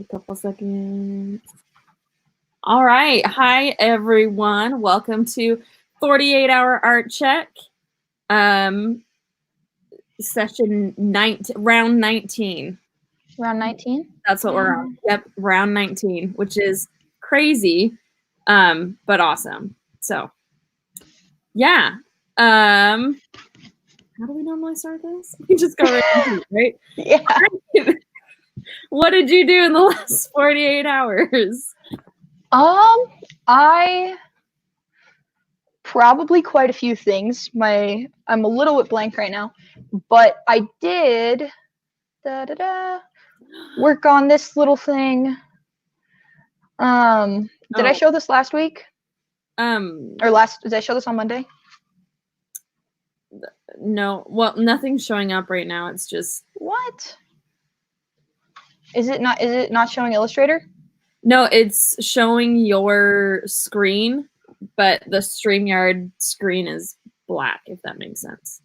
A couple seconds. All right. Hi, everyone. Welcome to 48-hour art check. Session round 19. Round 19? That's what we're on. Yep, round 19, which is crazy, but awesome. So, yeah. How do we normally start this? We just go right into it, right? Yeah. What did you do in the last 48 hours? I probably quite a few things. I'm a little bit blank right now, but I did work on this little thing. Did I show this last week? Did I show this on Monday? No. Well, nothing's showing up right now. It's just what? Is it not showing Illustrator? No, it's showing your screen, but the StreamYard screen is black, if that makes sense.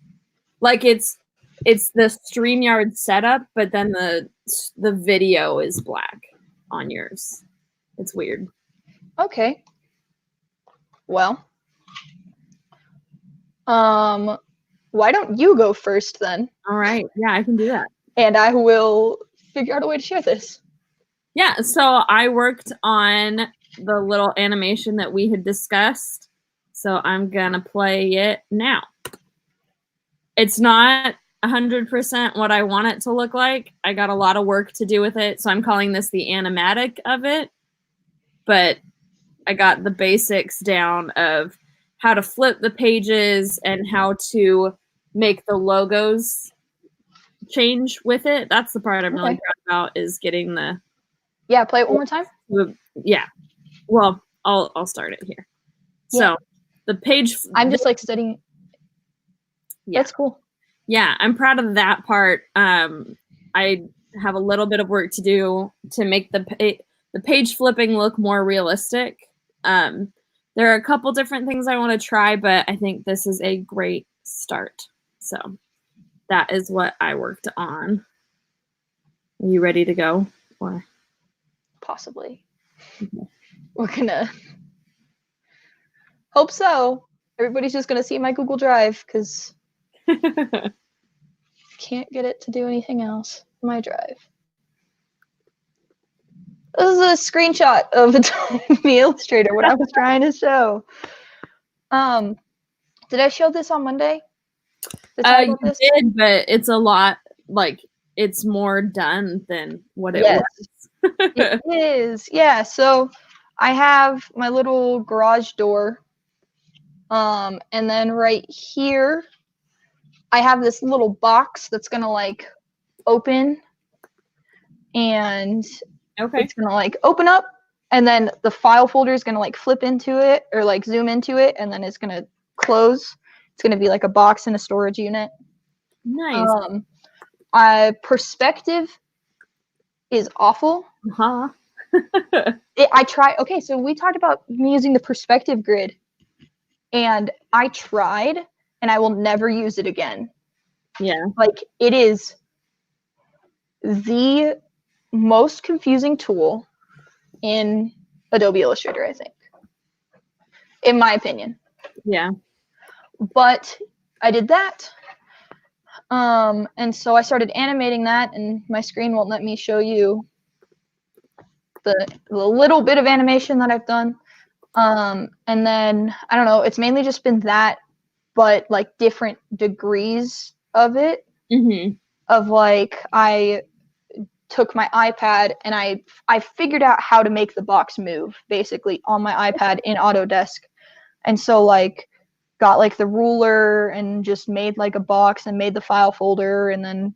Like it's the StreamYard setup, but then the video is black on yours. It's weird. Okay. Well, why don't you go first then? All right. Yeah, I can do that. And I will figure out a way to share this. Yeah, so I worked on the little animation that we had discussed. So I'm going to play it now. It's not 100% what I want it to look like. I got a lot of work to do with it. So I'm calling this the animatic of it. But I got the basics down of how to flip the pages and how to make the logos change with it. That's the part I'm really proud about, is getting the... Yeah, play it one more time. Yeah. Well, I'll start it here. Yeah. So the page... I'm just like studying. Yeah. That's cool. Yeah, I'm proud of that part. I have a little bit of work to do to make the page flipping look more realistic. There are a couple different things I want to try, but I think this is a great start. So that is what I worked on. Are you ready to go? Or possibly. Okay. We're gonna hope so. Everybody's just gonna see my Google Drive because can't get it to do anything else. My Drive. This is a screenshot of the Illustrator, what I was trying to show. Did I show this on Monday? You did, but it's a lot, like, it's more done than what it was. It is. Yeah, so I have my little garage door. And then right here, I have this little box that's gonna like open, and it's gonna like open up, and then the file folder is gonna like flip into it or like zoom into it, and then it's gonna close. It's gonna be like a box in a storage unit. Nice. Perspective is awful. Uh-huh. I try. Okay, so we talked about me using the perspective grid, and I tried, and I will never use it again. Yeah. Like, it is the most confusing tool in Adobe Illustrator, I think, in my opinion. Yeah. But I did that. And so I started animating that, and my screen won't let me show you the little bit of animation that I've done. And then, I don't know, it's mainly just been that, but like different degrees of it. Mm-hmm. Of like, I took my iPad and I figured out how to make the box move basically on my iPad in Autodesk. And so like got like the ruler and just made like a box and made the file folder, and then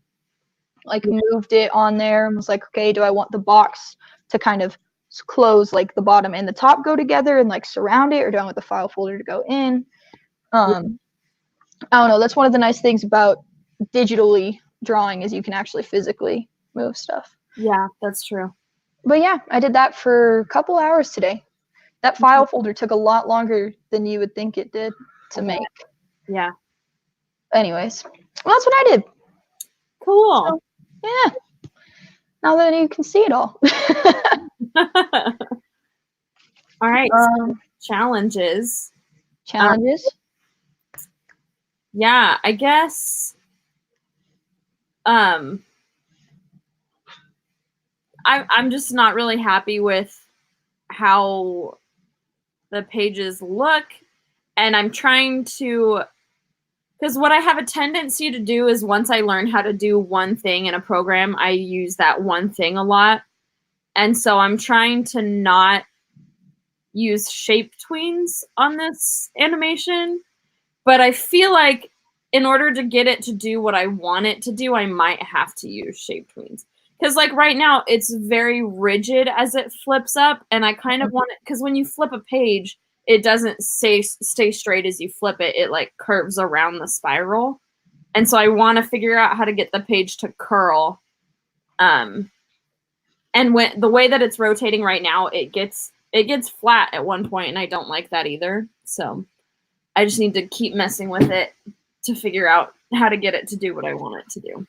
like moved it on there and was like, okay, do I want the box to kind of close, like the bottom and the top go together and like surround it, or do I want the file folder to go in? I don't know. That's one of the nice things about digitally drawing, is you can actually physically move stuff. Yeah, that's true. But yeah, I did that for a couple hours today. That file folder took a lot longer than you would think it did to make. Yeah. Anyways, well, that's what I did. Cool. So, yeah. now that you can see it all. All right. Challenges. Challenges? Yeah, I guess I'm just not really happy with how the pages look, and I'm trying to, because what I have a tendency to do is once I learn how to do one thing in a program, I use that one thing a lot. And so I'm trying to not use shape tweens on this animation, but I feel like in order to get it to do what I want it to do, I might have to use shape tweens. Because like right now, it's very rigid as it flips up, and I kind of want it, because when you flip a page, it doesn't stay straight as you flip it. It like curves around the spiral. And so I want to figure out how to get the page to curl. And when the way that it's rotating right now, it gets flat at one point, and I don't like that either. So I just need to keep messing with it to figure out how to get it to do what I want it to do.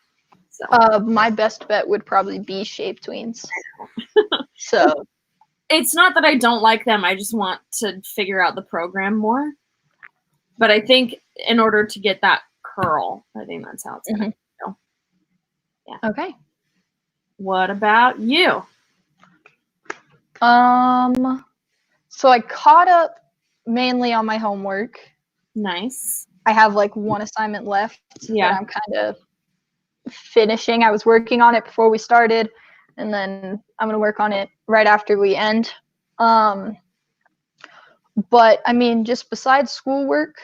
So my best bet would probably be shape tweens. So it's not that I don't like them. I just want to figure out the program more. But I think in order to get that curl, I think that's how it's going to go. Yeah. Okay. What about you? So I caught up mainly on my homework. Nice. I have like one assignment left that I'm kind of finishing. I was working on it before we started, and then I'm going to work on it right after we end. But I mean, just besides schoolwork,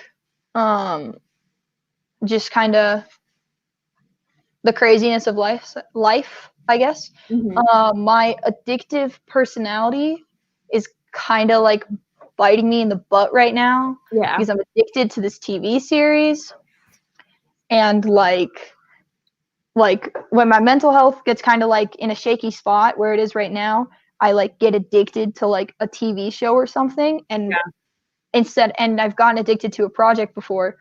just kind of the craziness of life, I guess. My addictive personality is kind of like biting me in the butt right now. Yeah. Because I'm addicted to this TV series. And like when my mental health gets kind of like in a shaky spot where it is right now, I like get addicted to like a TV show or something. And and I've gotten addicted to a project before,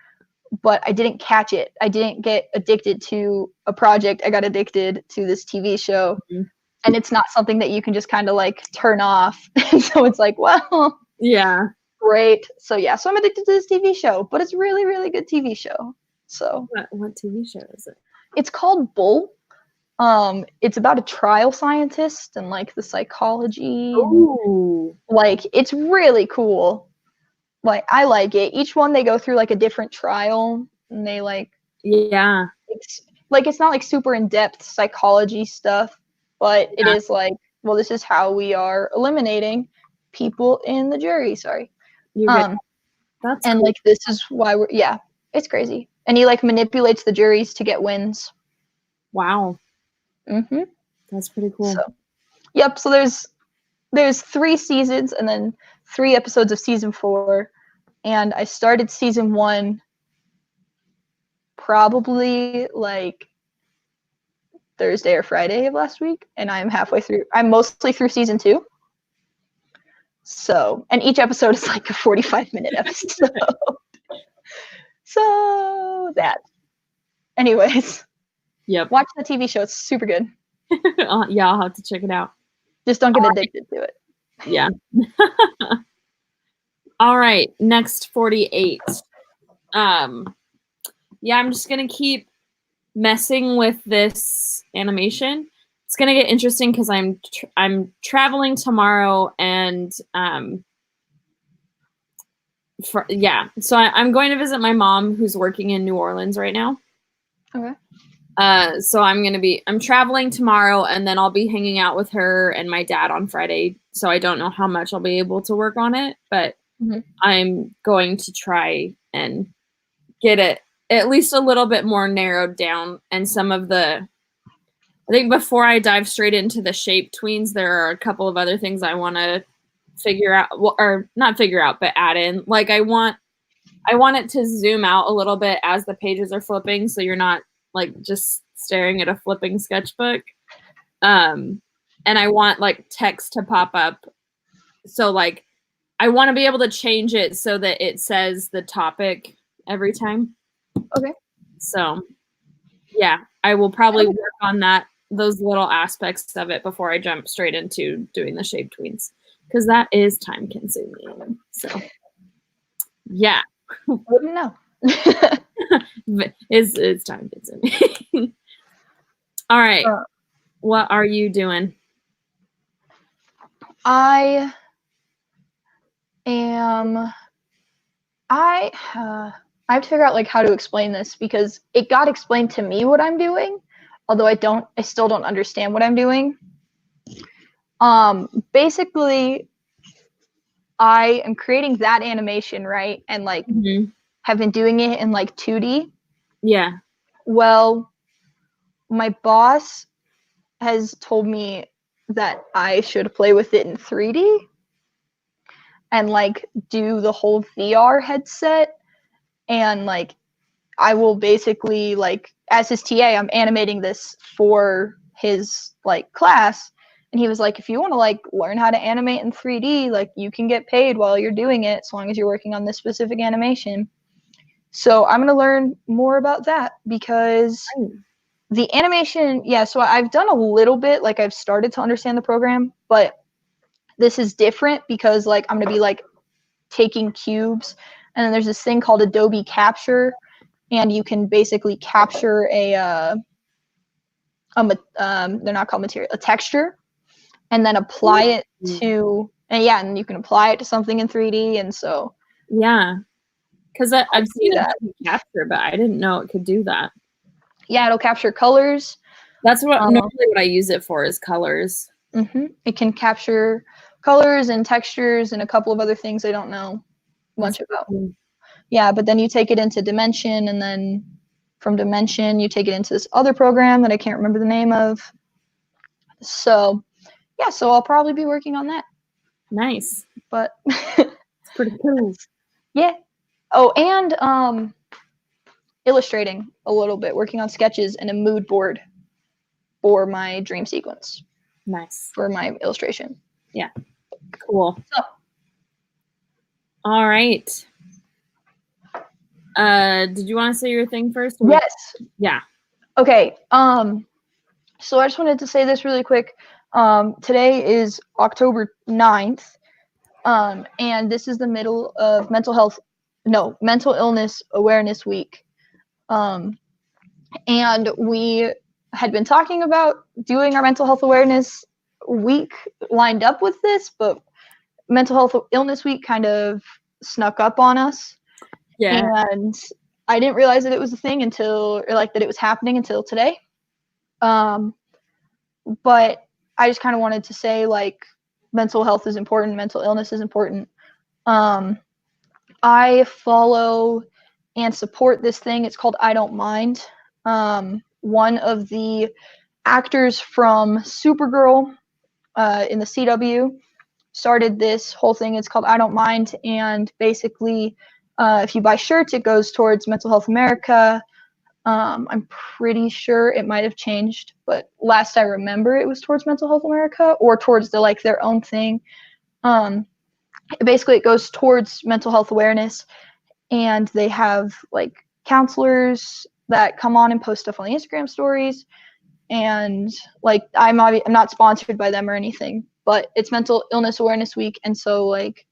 but I didn't catch it. I didn't get addicted to a project. I got addicted to this TV show. And it's not something that you can just kind of like turn off. So it's like, well, yeah, great. So yeah, so I'm addicted to this TV show, but it's really, really good TV show. So what TV show is it? It's called Bull. It's about a trial scientist and like the psychology. Ooh. Like it's really cool. Like I like it. Each one they go through like a different trial, and they like it's not like super in-depth psychology stuff, but it is like, well, this is how we are eliminating people in the jury. Sorry. That's and cool. like this is why it's crazy. And he like manipulates the juries to get wins. Wow. That's pretty cool. So, yep. So there's 3 seasons and then 3 episodes of season 4, and I started season 1 probably like Thursday or Friday of last week, and I'm halfway through. I'm mostly through season 2. So, and each episode is like a 45-minute episode. So that. Anyways. Yep. Watch the TV show. It's super good. Yeah, I'll have to check it out. Just don't get addicted to it. Yeah. All right. Next 48. Yeah, I'm just going to keep messing with this animation. It's going to get interesting because I'm traveling tomorrow, and so I'm going to visit my mom who's working in New Orleans right now. Okay. So I'm traveling tomorrow, and then I'll be hanging out with her and my dad on Friday. So I don't know how much I'll be able to work on it, but I'm going to try and get it at least a little bit more narrowed down. And I think before I dive straight into the shape tweens, there are a couple of other things I want to figure out, or not figure out, but add in. Like I want it to zoom out a little bit as the pages are flipping, so you're not like just staring at a flipping sketchbook. And I want like text to pop up. So like I want to be able to change it so that it says the topic every time. Okay. So yeah, I will probably work on that those little aspects of it before I jump straight into doing the shaved tweens, because that is time consuming. So yeah. I wouldn't know. It's time consuming. All right. What are you doing? I have to figure out like how to explain this, because it got explained to me what I'm doing, although I still don't understand what I'm doing. Basically, I am creating that animation, right? And like have been doing it in like 2D. Yeah. Well, my boss has told me that I should play with it in 3D and like do the whole VR headset, and like I will basically, like, as his TA, I'm animating this for his like class, and he was like, if you want to like learn how to animate in 3D, like you can get paid while you're doing it as long as you're working on this specific animation. So I'm going to learn more about that, because the animation, so I've done a little bit, like I've started to understand the program, but this is different because like I'm going to be like taking cubes, and then there's this thing called Adobe Capture, and you can basically capture they're not called material, a texture, and then apply it to, and you can apply it to something in 3D, and so. Yeah. Because I've seen that capture, but I didn't know it could do that. Yeah, it'll capture colors. That's what normally what I use it for, is colors. It can capture colors and textures and a couple of other things I don't know much about. Yeah, but then you take it into Dimension, and then from Dimension you take it into this other program that I can't remember the name of. So yeah, so I'll probably be working on that. Nice. But it's pretty cool. Yeah. Oh, and illustrating a little bit, working on sketches and a mood board for my dream sequence. Nice. For my illustration. Yeah. Cool. So. All right. Did you want to say your thing first? Yes. Yeah. Okay. So I just wanted to say this really quick. Today is October 9th. And this is the middle of Mental Illness Awareness Week. And we had been talking about doing our Mental Health Awareness Week lined up with this, but Mental Health Illness Week kind of snuck up on us. Yeah. And I didn't realize that it was a thing that it was happening until today. But I just kind of wanted to say, like, mental health is important, mental illness is important. I follow and support this thing. It's called I Don't Mind. One of the actors from Supergirl in the CW started this whole thing. It's called I Don't Mind, and basically if you buy shirts, it goes towards Mental Health America. I'm pretty sure it might have changed, but last I remember it was towards Mental Health America or towards their own thing. Basically it goes towards mental health awareness, and they have like counselors that come on and post stuff on the Instagram stories, and like I'm not sponsored by them or anything, but it's Mental Illness Awareness Week, and so like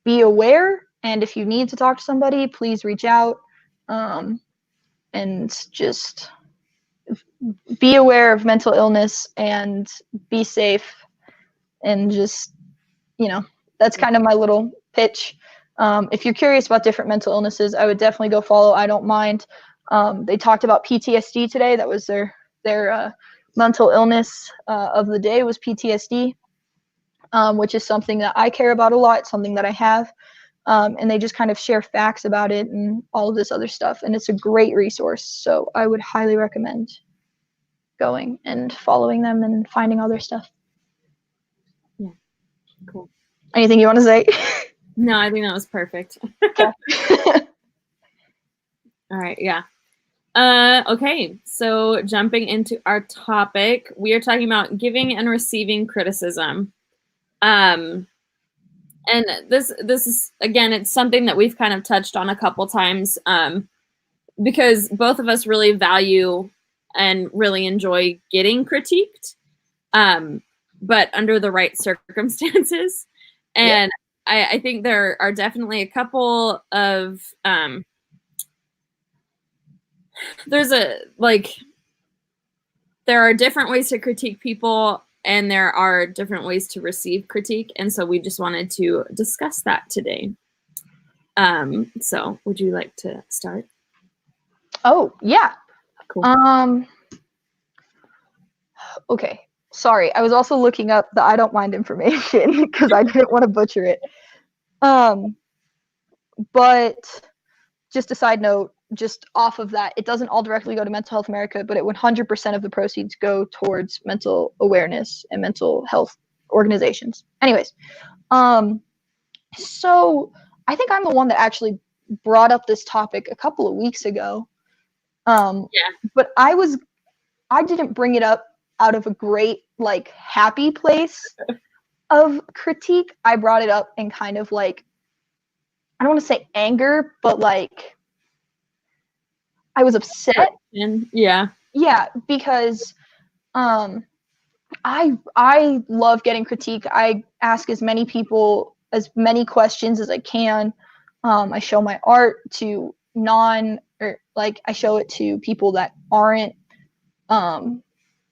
be aware, and if you need to talk to somebody, please reach out, and just be aware of mental illness and be safe, and just, that's kind of my little pitch. If you're curious about different mental illnesses, I would definitely go follow I Don't Mind. They talked about PTSD today. That was their mental illness of the day was PTSD, which is something that I care about a lot, something that I have. And they just kind of share facts about it and all of this other stuff. And it's a great resource. So I would highly recommend going and following them and finding all their stuff. Yeah, cool. Anything you want to say? No, I think that was perfect. Okay. All right, yeah. Okay, so jumping into our topic, we are talking about giving and receiving criticism. And this is, again, it's something that we've kind of touched on a couple times, because both of us really value and really enjoy getting critiqued, but under the right circumstances. And I think there are definitely a couple of there are different ways to critique people, and there are different ways to receive critique. And so we just wanted to discuss that today. So would you like to start? Oh, yeah. Cool. Okay. Sorry. I was also looking up the I don't mind information because I didn't want to butcher it. But just a side note, just off of that, it doesn't all directly go to Mental Health America, but 100% of the proceeds go towards mental awareness and mental health organizations. Anyways, so I think I'm the one that actually brought up this topic a couple of weeks ago. But I didn't bring it up out of a great, like, happy place of critique. I brought it up in kind of like, I don't want to say anger, but like, I was upset. Yeah, because I love getting critique. I ask as many people as many questions as I can. I show my art to I show it to people that aren't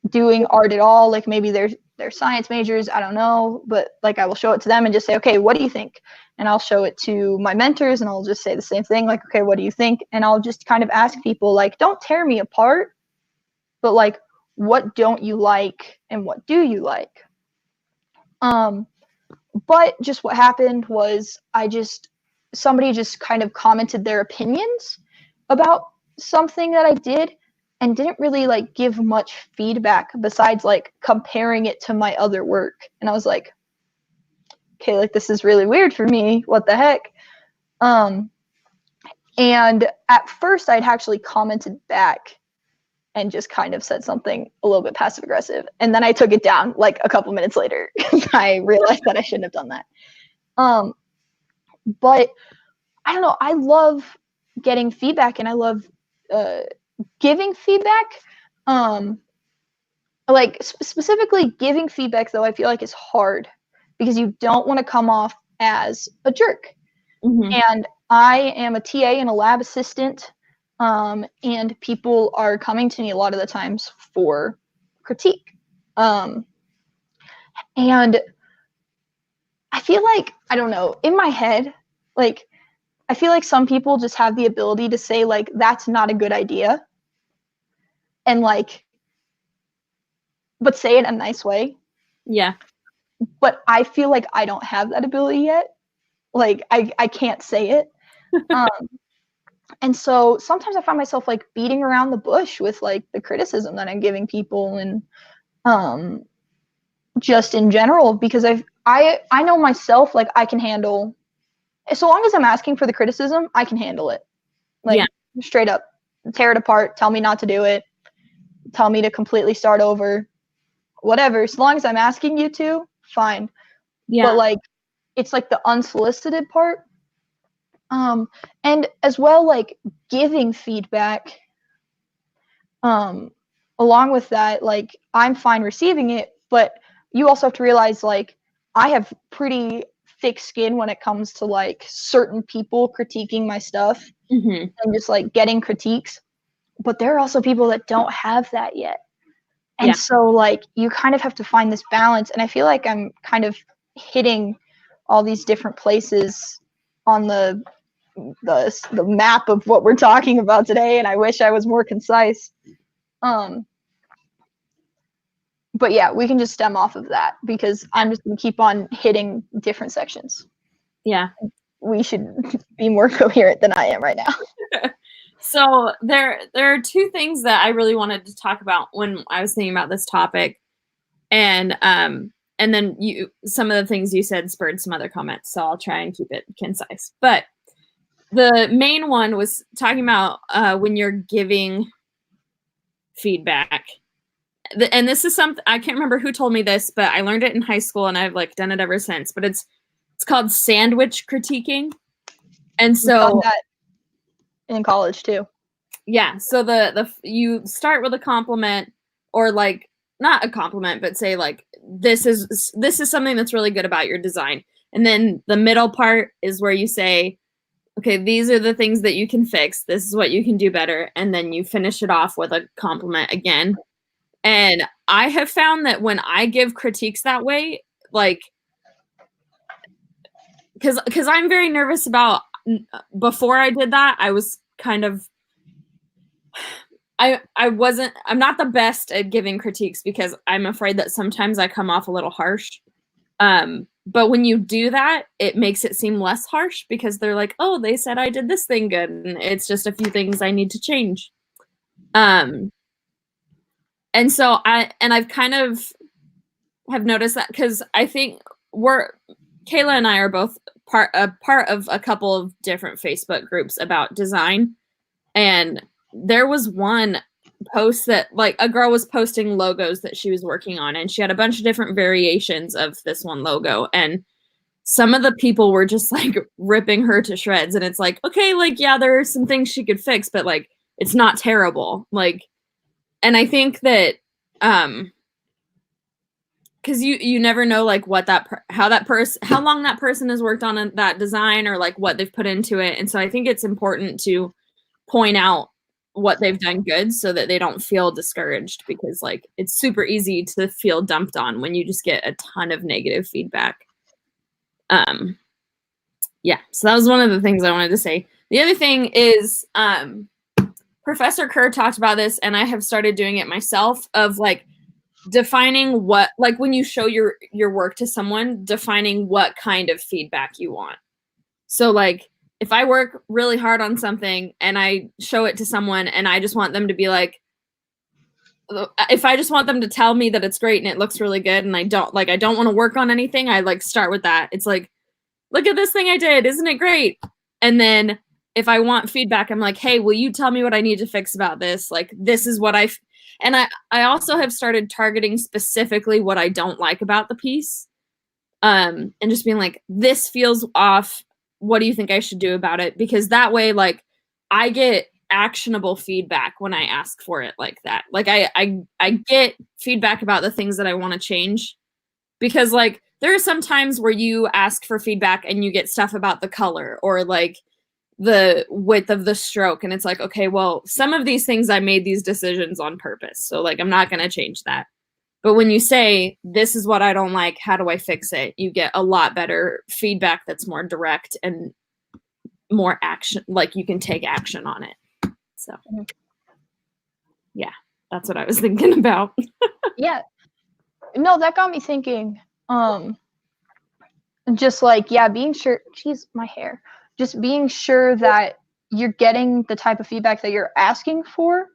doing art at all. Like maybe they're science majors, I don't know, but like I will show it to them and just say, okay, what do you think? And I'll show it to my mentors and I'll just say the same thing, like, okay, what do you think? And I'll just kind of ask people, like, don't tear me apart, but like, what don't you like and what do you like? But just what happened was somebody just kind of commented their opinions about something that I did and didn't really like give much feedback besides like comparing it to my other work. And I was like, okay, like this is really weird for me. What the heck? And at first I'd actually commented back and just kind of said something a little bit passive aggressive. And then I took it down like a couple minutes later because I realized that I shouldn't have done that. But I don't know, I love getting feedback and I love giving feedback. Like specifically giving feedback though, I feel like is hard because you don't want to come off as a jerk. Mm-hmm. And I am a TA and a lab assistant, and people are coming to me a lot of the times for critique. And I feel like, I don't know, in my head, like, I feel like some people just have the ability to say, like, that's not a good idea. And, like, but say it in a nice way. Yeah. But I feel like I don't have that ability yet. Like, I can't say it. And so sometimes I find myself, like, beating around the bush with, like, the criticism that I'm giving people and just in general, because I know myself, like, I can handle, so long as I'm asking for the criticism, I can handle it. Like, straight up, tear it apart, tell me not to do it, tell me to completely start over, whatever. As long as I'm asking you to, fine. Yeah. But, like, it's, like, the unsolicited part. And as well, like, giving feedback, along with that, like, I'm fine receiving it, but you also have to realize, like, I have pretty thick skin when it comes to, like, certain people critiquing my stuff and just, like, getting critiques. But there are also people that don't have that yet. And so, like, you kind of have to find this balance. And I feel like I'm kind of hitting all these different places on the map of what we're talking about today. And I wish I was more concise. But yeah, we can just stem off of that because I'm just going to keep on hitting different sections. Yeah. We should be more coherent than I am right now. So there are two things that I really wanted to talk about when I was thinking about this topic. And then some of the things you said spurred some other comments. So I'll try and keep it concise. But the main one was talking about when you're giving feedback. And this is something, I can't remember who told me this, but I learned it in high school and I've like done it ever since. But it's called sandwich critiquing. And so that in college too. Yeah, so the you start with a compliment, or like not a compliment, but say like this is something that's really good about your design. And then the middle part is where you say, okay, these are the things that you can fix. This is what you can do better. And then you finish it off with a compliment again. And I have found that when I give critiques that way, like, because I'm very nervous about, before I did that, I was kind of, I'm not the best at giving critiques because I'm afraid that sometimes I come off a little harsh. But when you do that, it makes it seem less harsh because they're like, oh, they said I did this thing good, and it's just a few things I need to change. And so I've kind of have noticed that because I think Kayla and I are both part of a couple of different Facebook groups about design. And there was one post that like a girl was posting logos that she was working on, and she had a bunch of different variations of this one logo, and some of the people were just like ripping her to shreds. And it's like, okay, like, yeah, there are some things she could fix, but like it's not terrible. Like, and I think that because you never know like what how long that person has worked on that design, or like what they've put into it. And so I think it's important to point out what they've done good so that they don't feel discouraged, because like it's super easy to feel dumped on when you just get a ton of negative feedback. Yeah, so that was one of the things I wanted to say. The other thing is Professor Kerr talked about this, and I have started doing it myself, of like defining what, like when you show your work to someone, defining what kind of feedback you want. So like if I work really hard on something and I show it to someone and I just want them to be like, if I just want them to tell me that it's great and it looks really good, and I don't want to work on anything, I like start with that. It's like, look at this thing I did, isn't it great? And then if I want feedback, I'm like, hey, will you tell me what I need to fix about this? Like, this is what and I also have started targeting specifically what I don't like about the piece. And just being like, this feels off. What do you think I should do about it? Because that way, like, I get actionable feedback when I ask for it like that. Like I get feedback about the things that I want to change, because like there are some times where you ask for feedback and you get stuff about the color or like the width of the stroke, and it's like, okay, well, some of these things I made these decisions on purpose, so like I'm not going to change that. But when you say, this is what I don't like, how do I fix it, you get a lot better feedback that's more direct and more action, like you can take action on it. So yeah, that's what I was thinking about. Yeah, no, that got me thinking, just like, yeah, being sure, geez, my hair, just being sure that you're getting the type of feedback that you're asking for.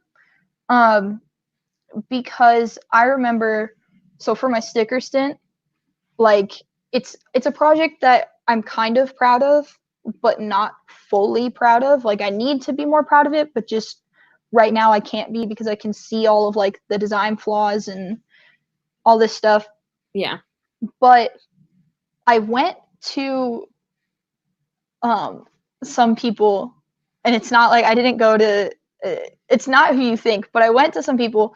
Because I remember, so for my sticker stint, like it's a project that I'm kind of proud of, but not fully proud of. Like I need to be more proud of it, but just right now I can't be, because I can see all of like the design flaws and all this stuff. Yeah. But I went to some people, and it's not like I didn't go to, it's not who you think, but I went to some people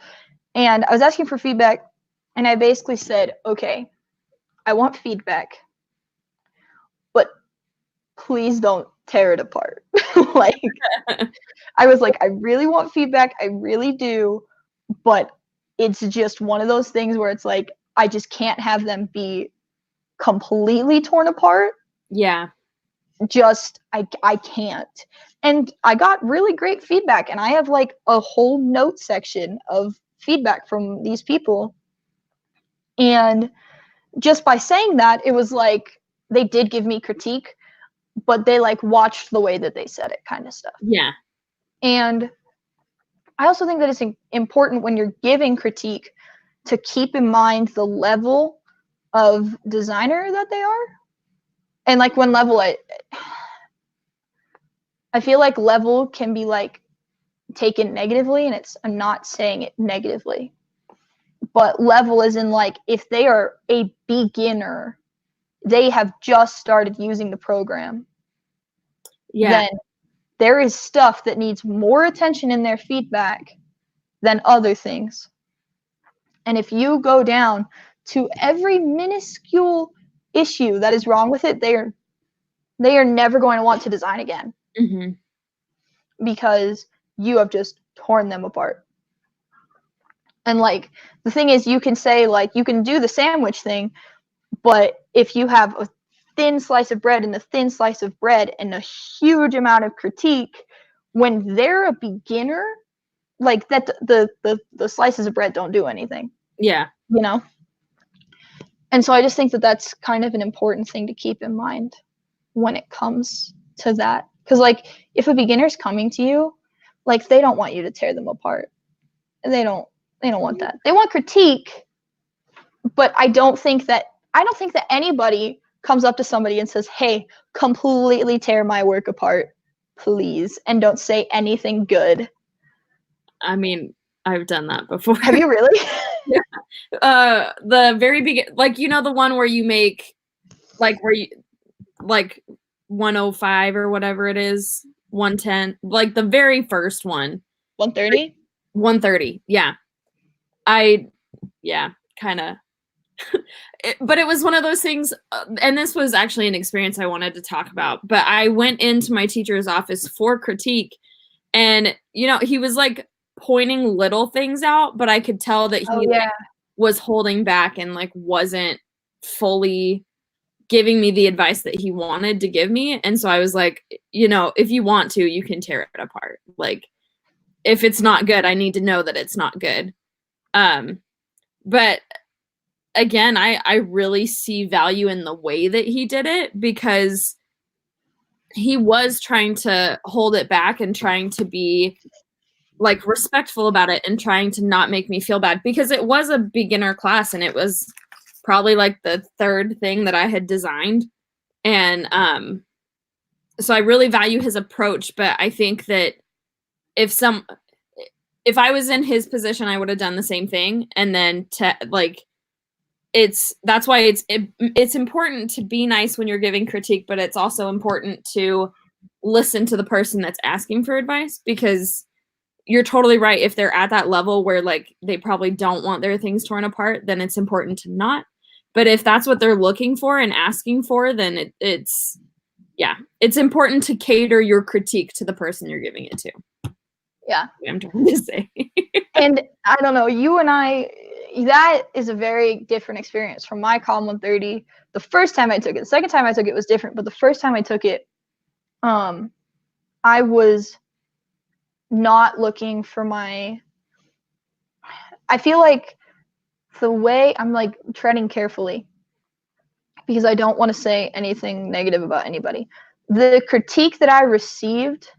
and I was asking for feedback, and I basically said, okay, I want feedback, but please don't tear it apart. Like, I was like, I really want feedback, I really do, but it's just one of those things where it's like, I just can't have them be completely torn apart. Yeah. Just, I can't. And I got really great feedback, and I have like a whole note section of feedback from these people. And just by saying that, it was like they did give me critique, but they like watched the way that they said it, kind of stuff. Yeah. And I also think that it's important when you're giving critique to keep in mind the level of designer that they are. And like when level, I feel like level can be like taken negatively, and I'm not saying it negatively, but level is in like, if they are a beginner, they have just started using the program, yeah, then there is stuff that needs more attention in their feedback than other things. And if you go down to every minuscule issue that is wrong with it, they are never going to want to design again. Mm-hmm. Because you have just torn them apart. And like the thing is, you can say like you can do the sandwich thing, but if you have a thin slice of bread and a thin slice of bread and a huge amount of critique, when they're a beginner, like that the slices of bread don't do anything. Yeah. You know? And so I just think that that's kind of an important thing to keep in mind when it comes to that. Because like if a beginner's coming to you, like they don't want you to tear them apart. They don't want that. They want critique, but I don't think that anybody comes up to somebody and says, "Hey, completely tear my work apart, please, and don't say anything good." I mean, I've done that before. Have you really? Yeah. The very like the one where you make like 105 or whatever it is, 110, like the very first one. 130? 130. Yeah. Kind of. But it was one of those things, and this was actually an experience I wanted to talk about, but I went into my teacher's office for critique, and he was like pointing little things out, but I could tell that he was holding back and like wasn't fully giving me the advice that he wanted to give me. And so I was like, if you want to, you can tear it apart. Like if it's not good, I need to know that it's not good. But again, I really see value in the way that he did it, because he was trying to hold it back and trying to be like respectful about it and trying to not make me feel bad, because it was a beginner class and it was probably like the third thing that I had designed. And so I really value his approach, but I think that if I was in his position, I would have done the same thing. And then that's why it's important to be nice when you're giving critique, but it's also important to listen to the person that's asking for advice, because you're totally right. If they're at that level where like they probably don't want their things torn apart, then it's important to not. But if that's what they're looking for and asking for, then it's important to cater your critique to the person you're giving it to. Yeah. I'm trying to say. And I don't know, you and I, that is a very different experience from my Column 130. The first time I took it, the second time I took it was different, but the first time I took it, I was not looking for I feel like the way I'm like treading carefully, because I don't want to say anything negative about anybody. The critique that I received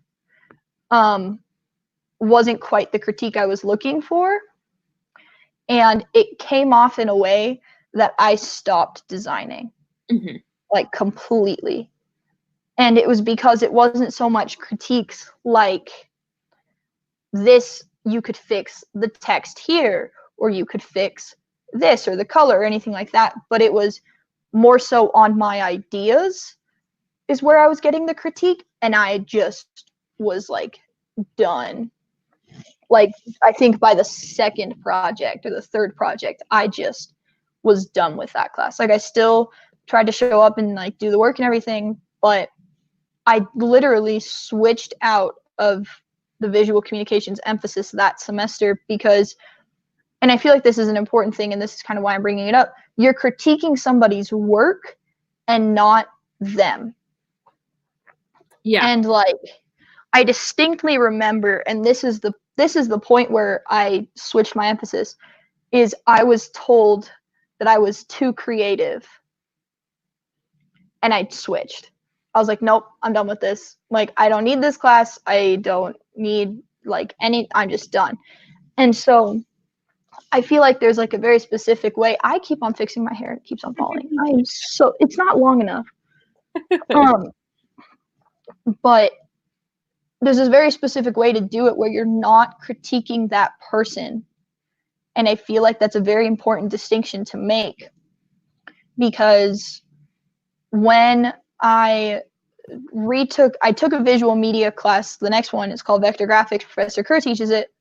wasn't quite the critique I was looking for. And it came off in a way that I stopped designing, like completely. And it was because it wasn't so much critiques like this, you could fix the text here, or you could fix this or the color or anything like that. But it was more so on my ideas is where I was getting the critique. And I just was like done. Like, I think by the second project or the third project, I just was done with that class. Like, I still tried to show up and like do the work and everything, but I literally switched out of the visual communications emphasis that semester because, and I feel like this is an important thing, and this is kind of why I'm bringing it up, you're critiquing somebody's work and not them. Yeah. And like, I distinctly remember, and this is the point where I switched my emphasis, is I was told that I was too creative. And I switched. I was like, nope, I'm done with this. Like, I don't need this class. I don't need like I'm just done. And so I feel like there's like a very specific way. I keep on fixing my hair. It keeps on falling. It's not long enough. But there's this very specific way to do it where you're not critiquing that person. And I feel like that's a very important distinction to make, because when I I took a visual media class. The next one is called Vector Graphics. Professor Kerr teaches it.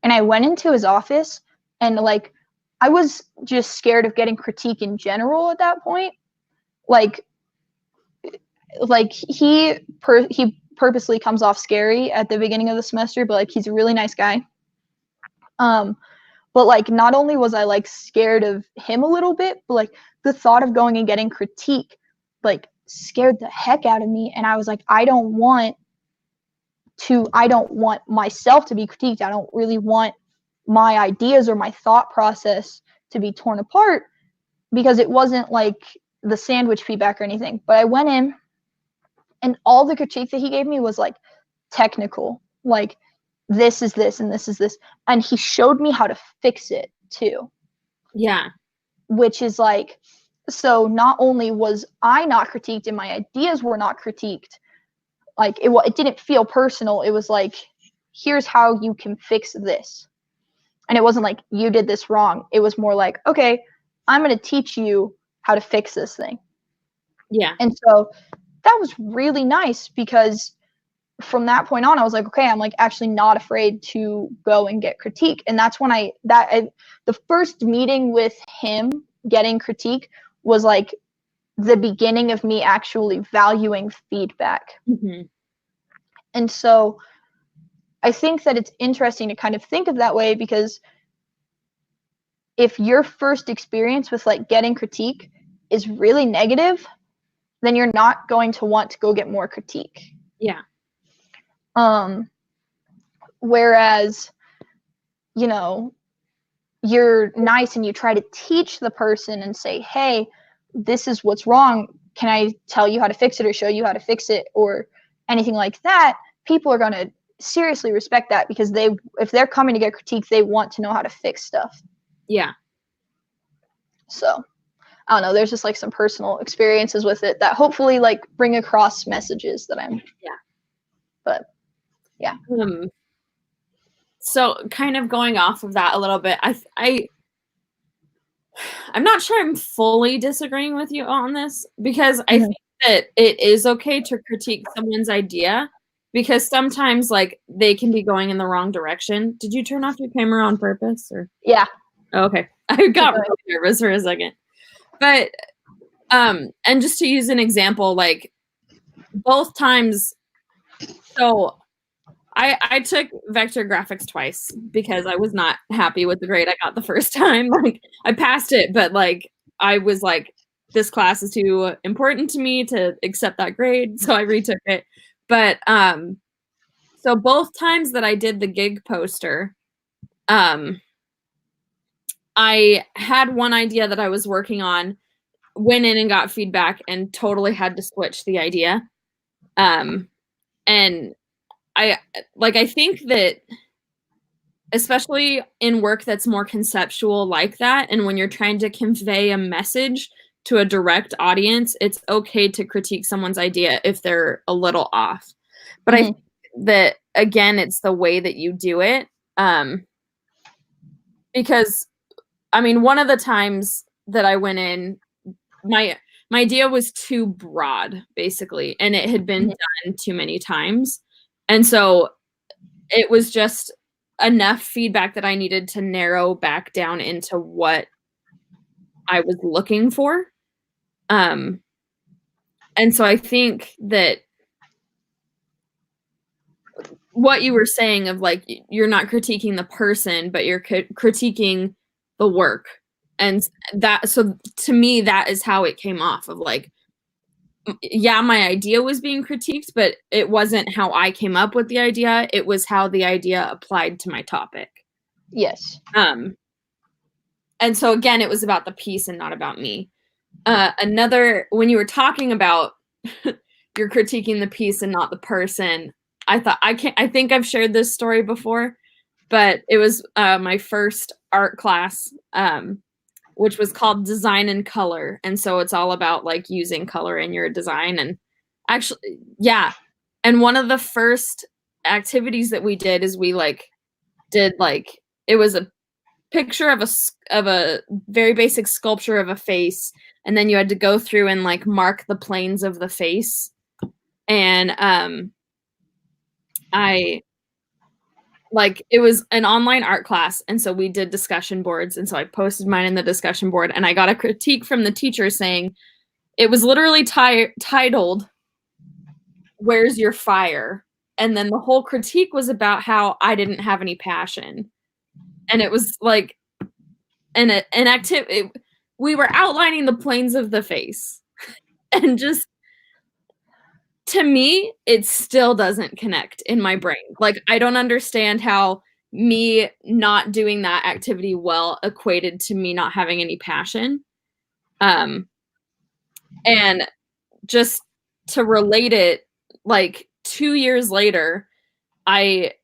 And I went into his office, and like I was just scared of getting critique in general at that point. Like he purposely comes off scary at the beginning of the semester, but like he's a really nice guy. But like not only was I like scared of him a little bit, but like the thought of going and getting critique like scared the heck out of me. And I was like, I don't want myself to be critiqued. I don't really want my ideas or my thought process to be torn apart, because it wasn't like the sandwich feedback or anything. But I went in, and all the critique that he gave me was like technical, like this is this and this is this. And he showed me how to fix it too. Yeah. Which is like, so not only was I not critiqued and my ideas were not critiqued, like it didn't feel personal. It was like, here's how you can fix this. And it wasn't like, you did this wrong. It was more like, okay, I'm going to teach you how to fix this thing. Yeah. And so that was really nice, because from that point on, I was like, okay, I'm like actually not afraid to go and get critique. And that's when the first meeting with him getting critique was like the beginning of me actually valuing feedback. Mm-hmm. And so I think that it's interesting to kind of think of that way, because if your first experience with like getting critique is really negative, then you're not going to want to go get more critique. Yeah. Whereas, you know, you're nice and you try to teach the person and say, hey, this is what's wrong. Can I tell you how to fix it or show you how to fix it or anything like that? People are going to seriously respect that, because if they're coming to get critique, they want to know how to fix stuff. Yeah. So I don't know, there's just like some personal experiences with it that hopefully like bring across messages that I'm, but yeah. So kind of going off of that a little bit, I'm not sure I'm fully disagreeing with you on this, because I think that it is okay to critique someone's idea, because sometimes like they can be going in the wrong direction. Did you turn off your camera on purpose, or? Yeah. Oh, okay. I got really nervous for a second. But and just to use an example, like both times, so I took vector graphics twice because I was not happy with the grade I got the first time. Like I passed it, but like I was like, this class is too important to me to accept that grade, so I retook it. But so both times that I did the gig poster, I had one idea that I was working on, went in and got feedback, and totally had to switch the idea. And I think that especially in work that's more conceptual like that, and when you're trying to convey a message to a direct audience, it's okay to critique someone's idea if they're a little off. But I think that, again, it's the way that you do it. Because, I mean, one of the times that I went in, my idea was too broad, basically, and it had been done too many times. And so it was just enough feedback that I needed to narrow back down into what I was looking for. And so I think that what you were saying of like, you're not critiquing the person, but you're critiquing the work. And that, so to me, that is how it came off of like, yeah, my idea was being critiqued, but it wasn't how I came up with the idea. It was how the idea applied to my topic. Yes. And so again, it was about the piece and not about me. When you were talking about you're critiquing the piece and not the person, I think I've shared this story before, but it was my first art class, which was called Design and Color. And so it's all about like using color in your design. And actually, yeah. And one of the first activities that we did is we like did like, it was a picture of a very basic sculpture of a face. And then you had to go through and like mark the planes of the face. And it was an online art class, and so we did discussion boards, and so I posted mine in the discussion board, and I got a critique from the teacher saying it was literally titled "Where's Your Fire?" And then the whole critique was about how I didn't have any passion, and it was like an activity. We were outlining the planes of the face, and just to me, it still doesn't connect in my brain. Like, I don't understand how me not doing that activity well equated to me not having any passion. And just to relate it, like 2 years later, I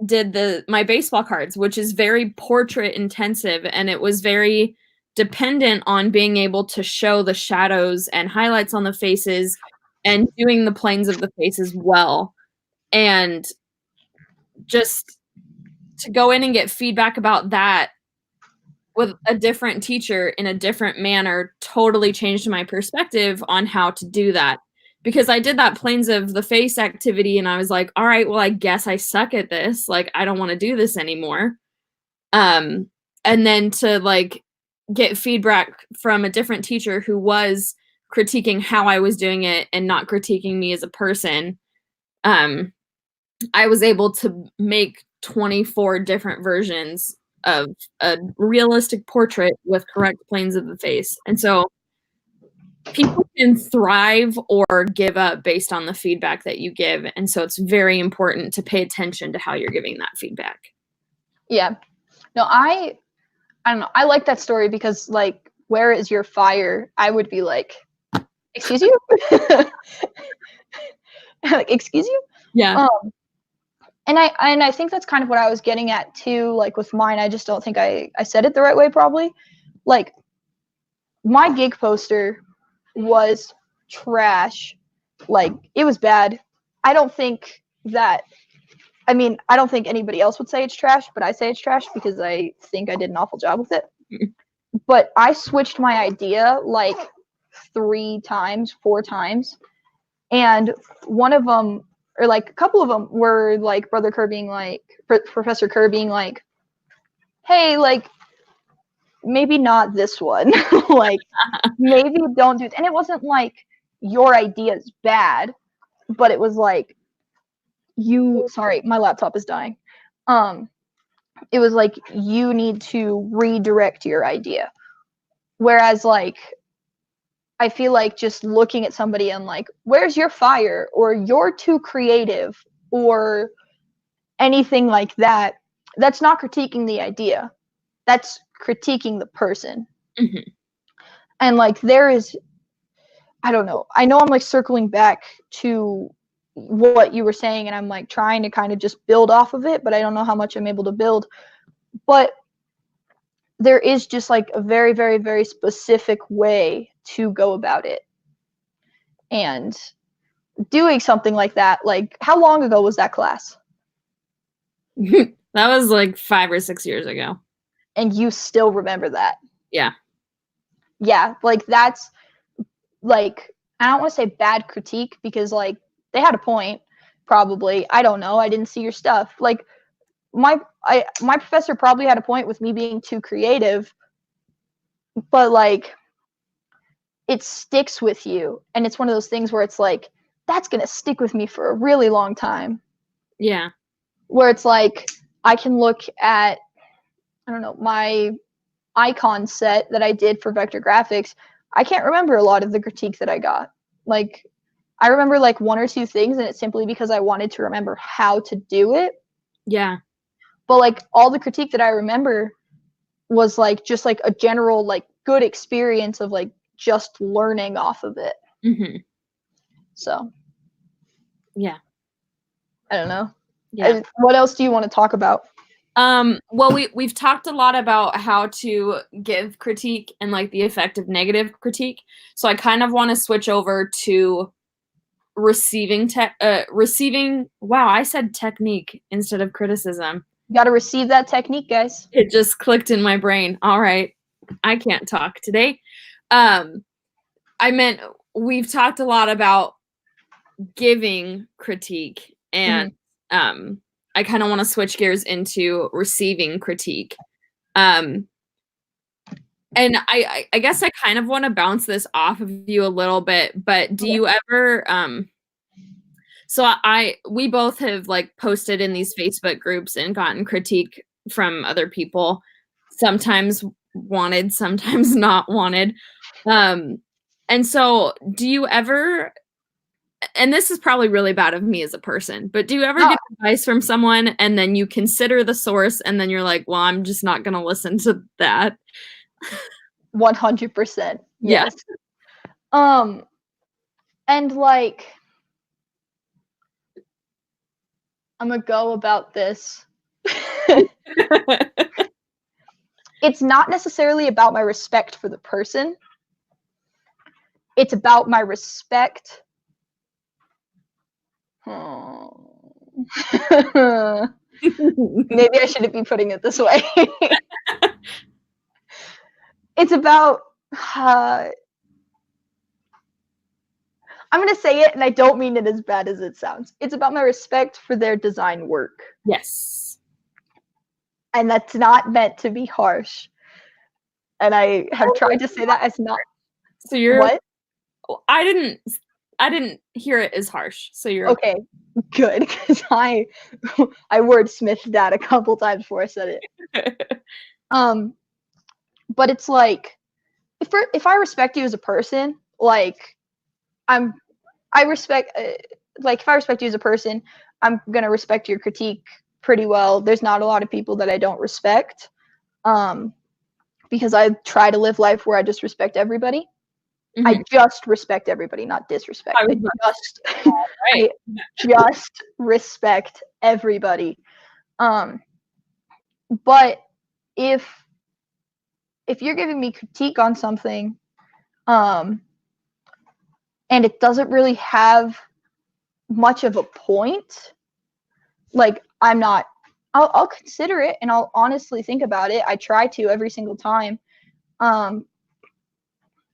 did my baseball cards, which is very portrait intensive, and it was very dependent on being able to show the shadows and highlights on the faces and doing the planes of the faces well. And just to go in and get feedback about that with a different teacher in a different manner totally changed my perspective on how to do that. Because I did that planes of the face activity and I was like, all right, well, I guess I suck at this. Like, I don't want to do this anymore. And then to like get feedback from a different teacher who was critiquing how I was doing it and not critiquing me as a person, I was able to make 24 different versions of a realistic portrait with correct planes of the face. And so people can thrive or give up based on the feedback that you give. And so it's very important to pay attention to how you're giving that feedback. Yeah. No, I don't know. I like that story because, like, where is your fire? I would be like, excuse you? Like, excuse you? Yeah. And I think that's kind of what I was getting at too, like with mine. I just don't think I said it the right way, probably. Like, my gig poster was trash. Like, it was bad. I don't think anybody else would say it's trash, but I say it's trash because I think I did an awful job with it. But I switched my idea like 3 times, 4 times. And one of them, or like a couple of them, were like Brother Kerr being like, Professor Kerr being like, hey, like, maybe not this one. Like, maybe don't do it. And it wasn't like your idea is bad, but it was like, sorry, my laptop is dying. It was like, you need to redirect your idea. Whereas, like, I feel like just looking at somebody and like, where's your fire? Or you're too creative, or anything like that, that's not critiquing the idea. That's critiquing the person. Mm-hmm. And like, there is, I don't know. I know I'm like circling back to what you were saying, and I'm like trying to kind of just build off of it, but I don't know how much I'm able to build. But there is just like a very, very, very specific way to go about it. And doing something like that, like, how long ago was that class? That was like 5 or 6 years ago. And you still remember that? Yeah. Yeah, like, that's like, I don't want to say bad critique because like they had a point, probably. I don't know. I didn't see your stuff. Like, my professor probably had a point with me being too creative, but like, it sticks with you, and it's one of those things where it's like, that's gonna stick with me for a really long time. Yeah. Where it's like, I can look at, I don't know, my icon set that I did for vector graphics. I can't remember a lot of the critique that I got. Like, I remember like 1 or 2 things, and it's simply because I wanted to remember how to do it. Yeah. But like, all the critique that I remember was like just like a general like good experience of like just learning off of it. Mm-hmm. So yeah, I don't know. Yeah. What else do you want to talk about? Well, we've talked a lot about how to give critique and like the effect of negative critique. So I kind of want to switch over to receiving. Wow, I said technique instead of criticism. You got to receive that technique, guys. It just clicked in my brain. All right, I can't talk today. I meant we've talked a lot about giving critique, and I kind of want to switch gears into receiving critique. And I guess I kind of want to bounce this off of you a little bit, but do you ever so we both have like posted in these Facebook groups and gotten critique from other people, sometimes wanted, sometimes not wanted. And so do you ever, and this is probably really bad of me as a person, but do you ever get advice from someone and then you consider the source and then you're like, well, I'm just not going to listen to that? 100%. Yes. And like, I'm gonna go about this. It's not necessarily about my respect for the person. It's about my respect. Maybe I shouldn't be putting it this way. It's about, I'm going to say it, and I don't mean it as bad as it sounds. It's about my respect for their design work. Yes. And that's not meant to be harsh. And I have tried to say that as not. So you're what? I didn't hear it as harsh. So you're okay. Good, because I wordsmithed that a couple times before I said it. But it's like, if I respect you as a person, like if I respect you as a person, I'm gonna respect your critique pretty well. There's not a lot of people that I don't respect, because I try to live life where I just respect everybody. Mm-hmm. I just respect everybody, not disrespect. I just respect everybody. But if you're giving me critique on something, and it doesn't really have much of a point, like I'll consider it and I'll honestly think about it. I try to every single time.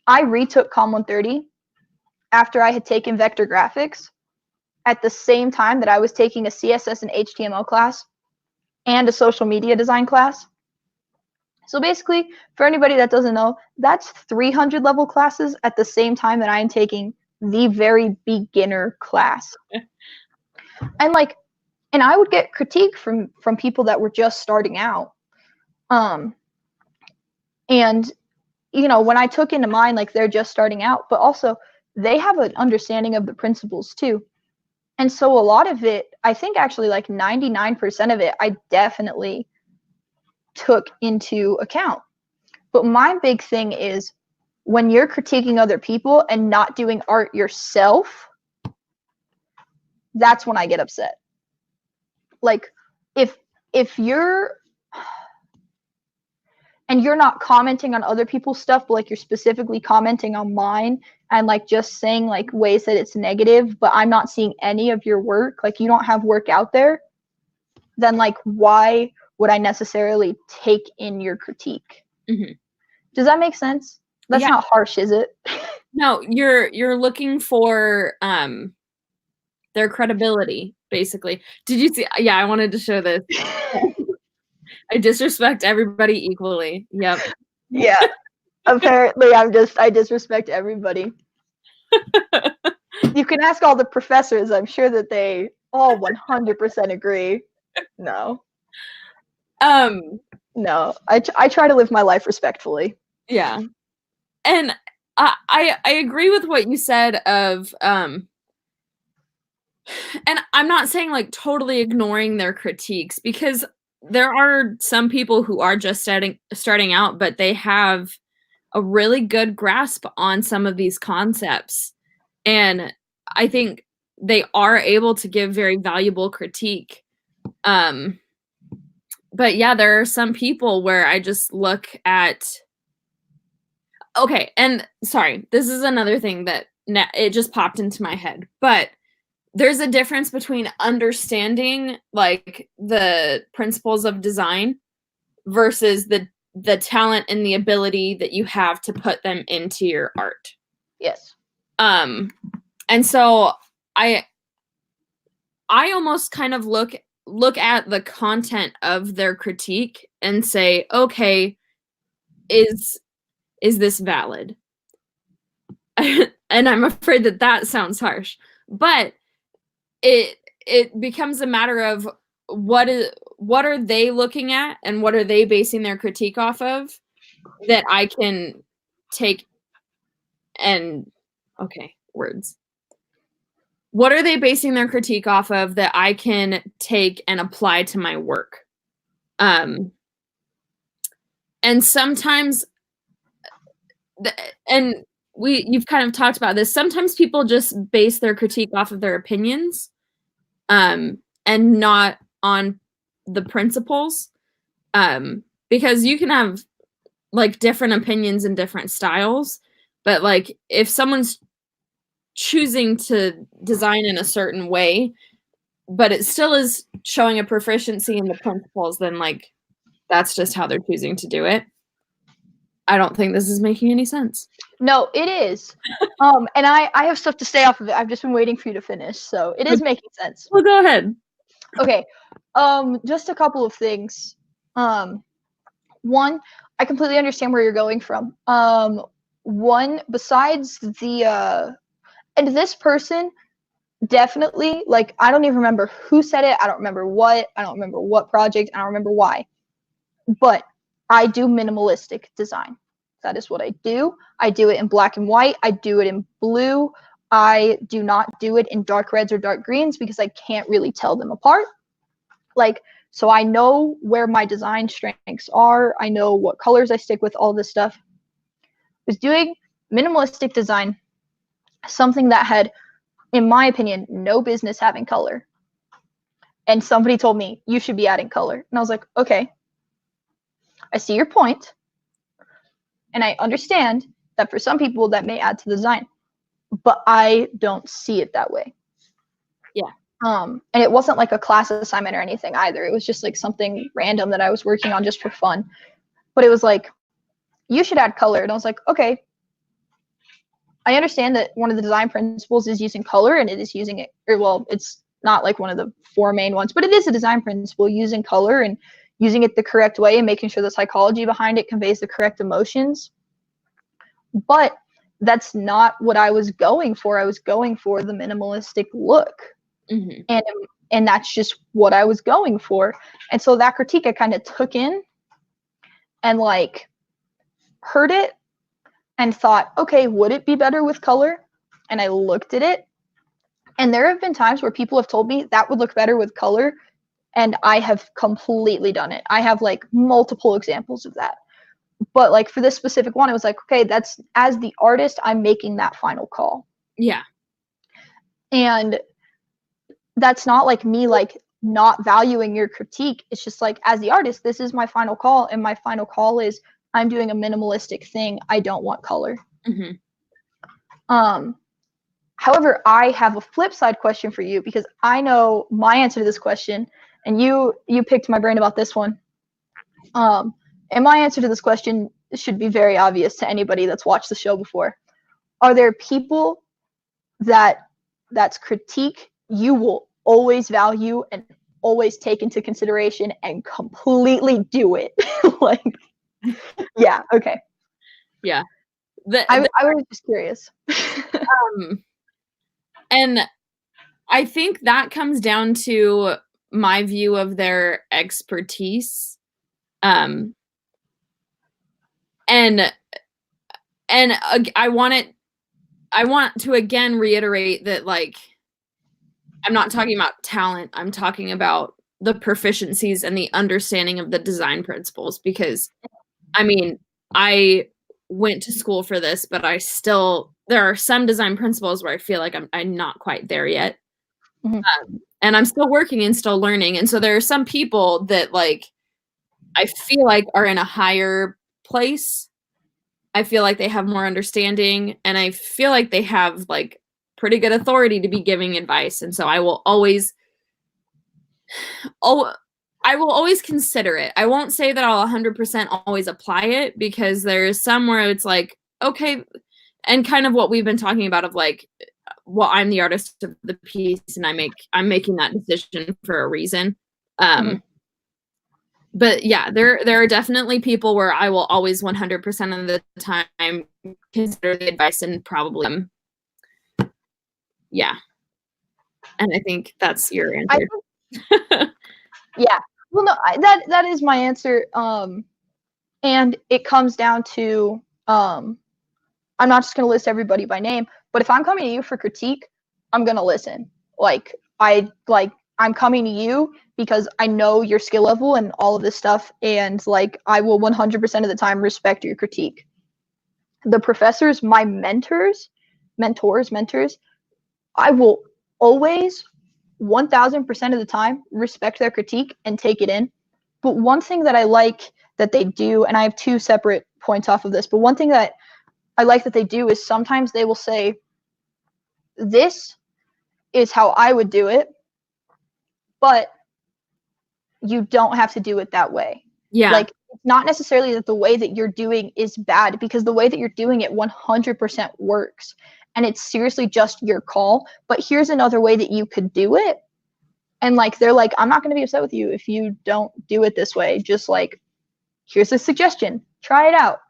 I retook Com 130 after I had taken vector graphics at the same time that I was taking a CSS and HTML class and a social media design class. So basically, for anybody that doesn't know, that's 300 level classes at the same time that I am taking the very beginner class. And I would get critique from people that were just starting out. And you know, when I took into mind, like, they're just starting out, but also they have an understanding of the principles too. And so a lot of it, I think actually like 99% of it, I definitely took into account. But my big thing is when you're critiquing other people and not doing art yourself, that's when I get upset. Like, if you're and you're not commenting on other people's stuff, but like you're specifically commenting on mine and like just saying like ways that it's negative, but I'm not seeing any of your work, like you don't have work out there, then like why would I necessarily take in your critique? Mm-hmm. Does that make sense? That's not harsh, is it? No, you're looking for their credibility, basically. Did you see? Yeah, I wanted to show this. I disrespect everybody equally. Yep. Yeah. Apparently, I disrespect everybody. You can ask all the professors. I'm sure that they all 100% agree. No. No. I try to live my life respectfully. Yeah. And I agree with what you said of and I'm not saying like totally ignoring their critiques, because there are some people who are just starting out, but they have a really good grasp on some of these concepts. And I think they are able to give very valuable critique. But yeah, there are some people where I just look at, okay, and sorry, this is another thing that it just popped into my head, but there's a difference between understanding like the principles of design versus the talent and the ability that you have to put them into your art. Yes. And so I almost kind of look at the content of their critique and say, okay, is this valid? And I'm afraid that sounds harsh, but it becomes a matter of what are they looking at and what are they basing their critique off of that I can take and words. What are they basing their critique off of that I can take and apply to my work? And sometimes, you've kind of talked about this. Sometimes people just base their critique off of their opinions, and not on the principles. Because you can have like different opinions and different styles, but like if someone's choosing to design in a certain way, but it still is showing a proficiency in the principles, then like that's just how they're choosing to do it. I don't think this is making any sense. No, it is. And I have stuff to say off of it. I've just been waiting for you to finish, so it is making sense. Well, go ahead. Okay. Just a couple of things. One, I completely understand where you're going from. One, besides the and this person definitely, like, I don't even remember who said it. I don't remember what project. I don't remember why. But I do minimalistic design. That is what I do. I do it in black and white. I do it in blue. I do not do it in dark reds or dark greens because I can't really tell them apart. Like, so I know where my design strengths are. I know what colors I stick with, all this stuff. I was doing minimalistic design, something that had, in my opinion, no business having color. And somebody told me, you should be adding color. And I was like, okay, I see your point. And I understand that for some people that may add to the design, but I don't see it that way. Yeah. And it wasn't like a class assignment or anything either. It was just like something random that I was working on just for fun. But it was like, you should add color. And I was like, okay. I understand that one of the design principles is using color, and it is using it, or well, it's not like one of the 4 main ones, but it is a design principle, using color and using it the correct way and making sure the psychology behind it conveys the correct emotions. But that's not what I was going for. I was going for the minimalistic look. Mm-hmm. And that's just what I was going for. And so that critique I kind of took in and like heard it and thought, okay, would it be better with color? And I looked at it. And there have been times where people have told me that would look better with color. And I have completely done it. I have like multiple examples of that. But like for this specific one, it was like, okay, that's, as the artist, I'm making that final call. Yeah. And that's not like me like not valuing your critique. It's just like, as the artist, this is my final call. And my final call is I'm doing a minimalistic thing. I don't want color. Mm-hmm. However, I have a flip side question for you because I know my answer to this question, and you picked my brain about this one. And my answer to this question should be very obvious to anybody that's watched the show before. Are there people that's critique you will always value and always take into consideration and completely do it? Like, yeah, okay. Yeah. I was just curious. And I think that comes down to my view of their expertise. And I want to again reiterate that, like, I'm not talking about talent. I'm talking about the proficiencies and the understanding of the design principles, because I mean, I went to school for this, but there are some design principles where I feel like I'm not quite there yet. Mm-hmm. And I'm still working and still learning. And so there are some people that, like, I feel like are in a higher place. I feel like they have more understanding, and I feel like they have like pretty good authority to be giving advice. And so I will always consider it. I won't say that I'll 100% always apply it, because there's some where it's like, okay, and kind of what we've been talking about of like, well, I'm the artist of the piece and I'm making that decision for a reason. But yeah, there are definitely people where I will always 100% of the time consider the advice and probably yeah. And I think that's your answer. Yeah. Well, no, that is my answer. And it comes down to I'm not just gonna list everybody by name, but if I'm coming to you for critique, I'm gonna listen. I'm coming to you because I know your skill level and all of this stuff, and like I will 100% of the time respect your critique. The professors, my mentors, I will always 1000% of the time respect their critique and take it in. But one thing that I like that they do, and I have two separate points off of this, but one thing that I like that they do is sometimes they will say, this is how I would do it, but you don't have to do it that way. Yeah. Like, it's not necessarily that the way that you're doing is bad, because the way that you're doing it 100% works. And it's seriously just your call. But here's another way that you could do it. And like, they're like, I'm not going to be upset with you if you don't do it this way. Just like, here's a suggestion. Try it out.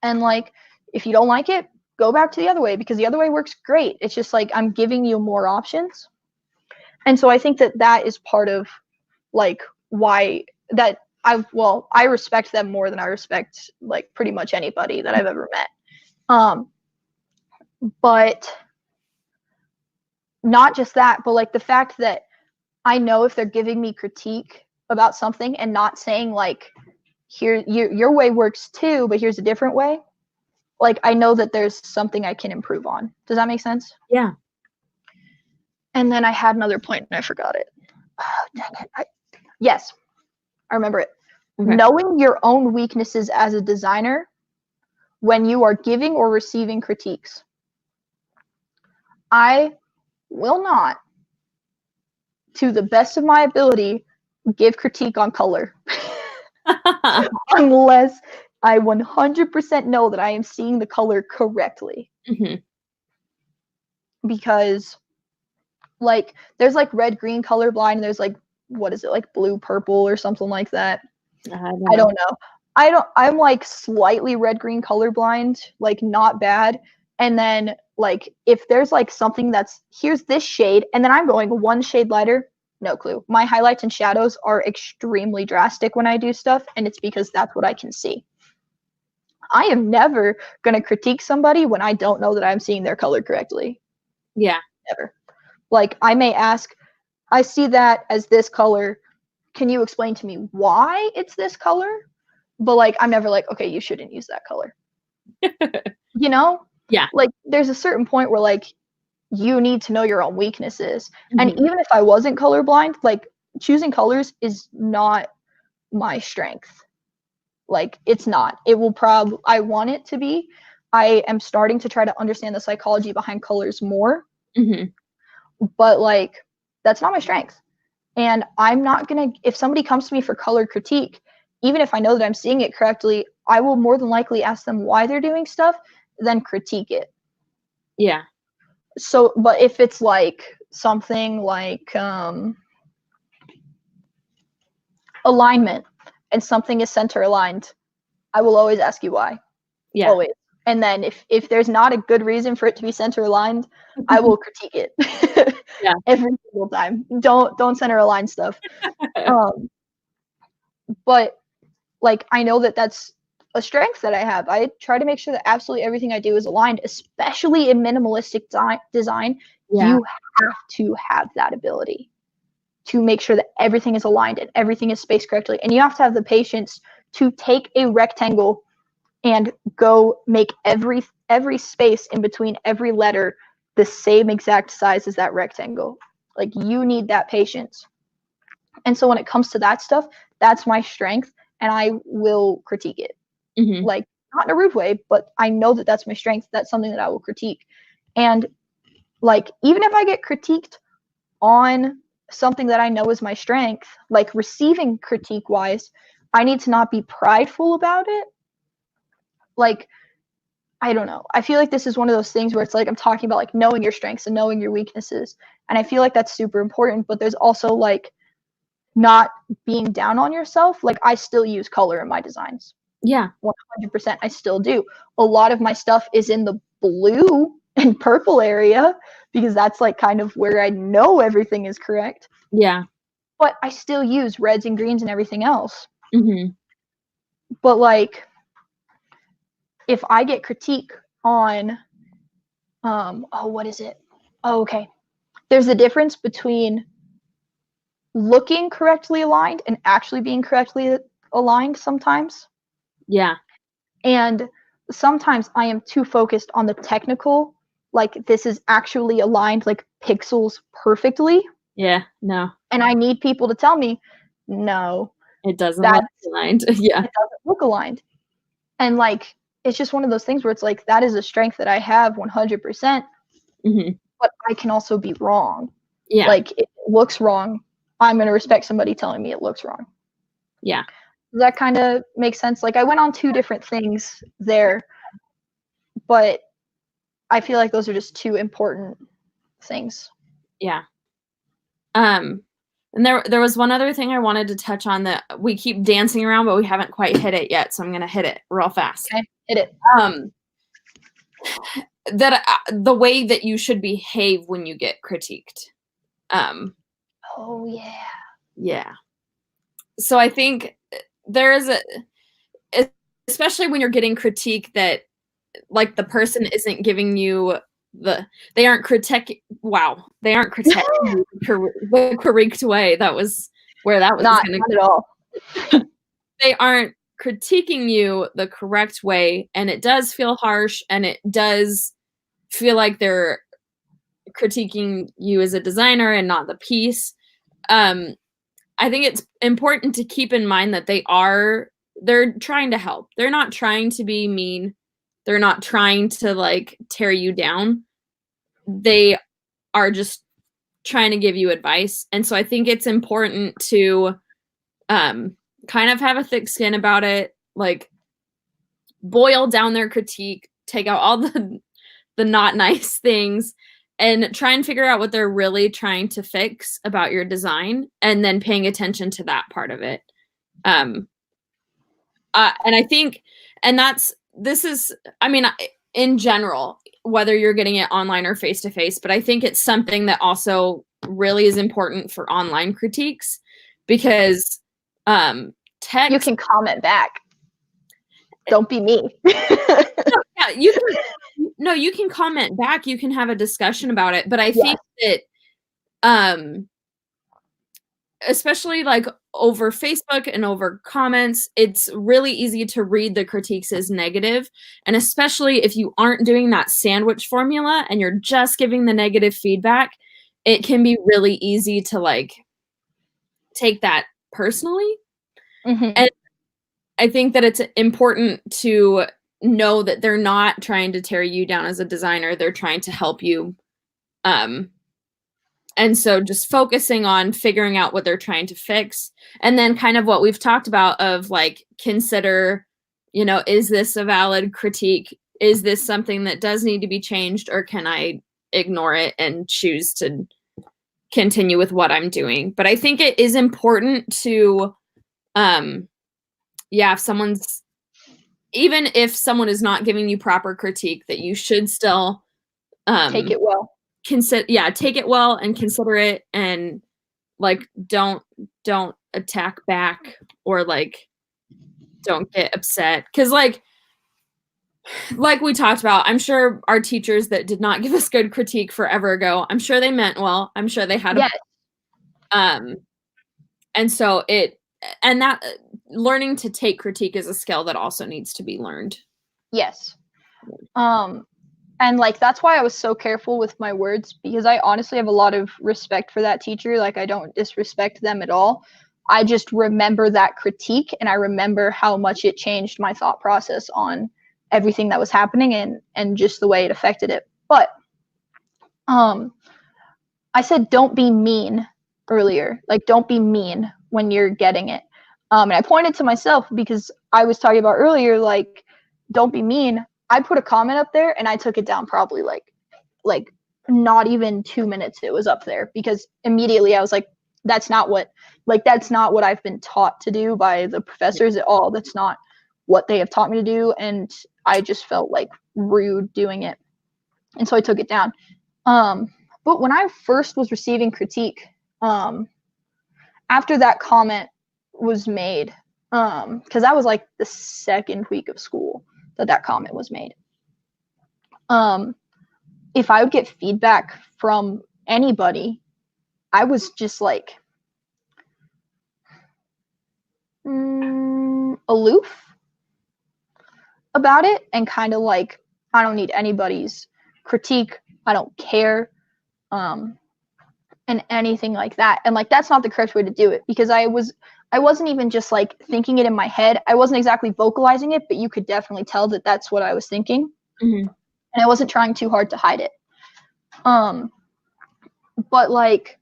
And like, if you don't like it, go back to the other way, because the other way works great. It's just like, I'm giving you more options. And so I think that that is part of like why that I respect them more than I respect like pretty much anybody that I've ever met. But not just that, but like the fact that I know if they're giving me critique about something and not saying like, here, your way works too, but here's a different way. Like, I know that there's something I can improve on. Does that make sense? Yeah. And then I had another point and I forgot it. Oh, dang it. Yes, I remember it. Okay. Knowing your own weaknesses as a designer when you are giving or receiving critiques. I will not, to the best of my ability, give critique on color. Unless I 100% know that I am seeing the color correctly. Because like there's like red green color blind, and there's like, what is it, like blue purple or something like that. I don't know. I'm like slightly red green colorblind, like not bad. And then like if there's like something that's, here's this shade, and then I'm going one shade lighter, no clue. My highlights and shadows are extremely drastic when I do stuff, and it's because that's what I can see. I am never gonna critique somebody when I don't know that I'm seeing their color correctly. Yeah. Never. Like, I may ask, I see that as this color. Can you explain to me why it's this color? But like, I'm never like, okay, you shouldn't use that color. You know? Yeah. Like, there's a certain point where like, you need to know your own weaknesses. And even if I wasn't colorblind, like choosing colors is not my strength. Like, it's not. It will probably, I want it to be. I am starting to try to understand the psychology behind colors more. But like, that's not my strength. And I'm not gonna, if somebody comes to me for color critique, even if I know that I'm seeing it correctly, I will more than likely ask them why they're doing stuff, then critique it. Yeah. So, but if it's like something like alignment, and something is center aligned, I will always ask you why. Yeah. Always. And then if there's not a good reason for it to be center aligned, I will critique it. Yeah. Every single time. Don't center align stuff. But like, I know that that's a strength that I have. I try to make sure that absolutely everything I do is aligned, especially in minimalistic design. Yeah. You have to have that ability to make sure that everything is aligned and everything is spaced correctly. And you have to have the patience to take a rectangle and go make every space in between every letter the same exact size as that rectangle. Like, you need that patience. And so when it comes to that stuff, that's my strength, and I will critique it. Like, not in a rude way, but I know that that's my strength. That's something that I will critique. And like, even if I get critiqued on something that I know is my strength, like receiving critique wise, I need to not be prideful about it. Like, I don't know. I feel like this is one of those things where it's like I'm talking about like knowing your strengths and knowing your weaknesses. And I feel like that's super important, but there's also like not being down on yourself. Like I still use color in my designs. Yeah. 100%. I still do. A lot of my stuff is in the blue and purple area because that's like kind of where I know everything is correct. Yeah. But I still use reds and greens and everything else. Mm-hmm. But like, if I get critique on, what is it? Oh, okay. There's a difference between looking correctly aligned and actually being correctly aligned sometimes. Yeah. And sometimes I am too focused on the technical, like this is actually aligned like pixels perfectly. Yeah. No. And I need people to tell me, no, it doesn't look aligned. Yeah. It doesn't look aligned. And like, it's just one of those things where it's like, that is a strength that I have 100%, Mm-hmm. but I can also be wrong. Yeah. Like, it looks wrong. I'm going to respect somebody telling me it looks wrong. Yeah. Does that kind of make sense? Like, I went on two different things there, but I feel like those are just two important things. Yeah. And there was one other thing I wanted to touch on that we keep dancing around, but we haven't quite hit it yet. So I'm going to hit it real fast. Okay, hit it. That the way that you should behave when you get critiqued. Oh yeah. Yeah. So I think there is especially when you're getting critique that like the person isn't giving you they aren't critiquing you the correct way. That was where that was not at all. They aren't critiquing you the correct way, and it does feel harsh, and it does feel like they're critiquing you as a designer and not the piece. I think it's important to keep in mind that they're trying to help. They're not trying to be mean. They're not trying to like tear you down. They are just trying to give you advice. And so I think it's important to kind of have a thick skin about it, like boil down their critique, take out all the not nice things, and try and figure out what they're really trying to fix about your design, and then paying attention to that part of it. And I think, in general, whether you're getting it online or face-to-face, but I think it's something that also really is important for online critiques, because text, you can comment back. Don't be me. Yeah, you can comment back. You can have a discussion about it. But I think that, especially like over Facebook and over comments, it's really easy to read the critiques as negative. And especially if you aren't doing that sandwich formula and you're just giving the negative feedback, it can be really easy to like take that personally. Mm-hmm. And I think that it's important to know that they're not trying to tear you down as a designer. They're trying to help you. And so just focusing on figuring out what they're trying to fix. And then kind of what we've talked about of like, consider, is this a valid critique? Is this something that does need to be changed, or can I ignore it and choose to continue with what I'm doing? But I think it is important to, even if someone is not giving you proper critique, that you should still take it well. Take it well and consider it, and like don't attack back, or like don't get upset, because like we talked about, I'm sure our teachers that did not give us good critique forever ago, I'm sure they meant well. I'm sure they had and so that learning to take critique is a skill that also needs to be learned. Yes. And like, that's why I was so careful with my words, because I honestly have a lot of respect for that teacher. Like, I don't disrespect them at all. I just remember that critique, and I remember how much it changed my thought process on everything that was happening and just the way it affected it. But I said don't be mean earlier. Like, don't be mean when you're getting it. And I pointed to myself, because I was talking about earlier, like, don't be mean. I put a comment up there and I took it down probably like not even 2 minutes it was up there, because immediately I was like, that's not what I've been taught to do by the professors at all. That's not what they have taught me to do, and I just felt like rude doing it. And so I took it down. But when I first was receiving critique, after that comment was made, because that was like the second week of school that comment was made. If I would get feedback from anybody, I was just like aloof about it, and kind of like, I don't need anybody's critique. I don't care, and anything like that. And like, that's not the correct way to do it, because I wasn't even just like thinking it in my head. I wasn't exactly vocalizing it, but you could definitely tell that that's what I was thinking. Mm-hmm. And I wasn't trying too hard to hide it. But like,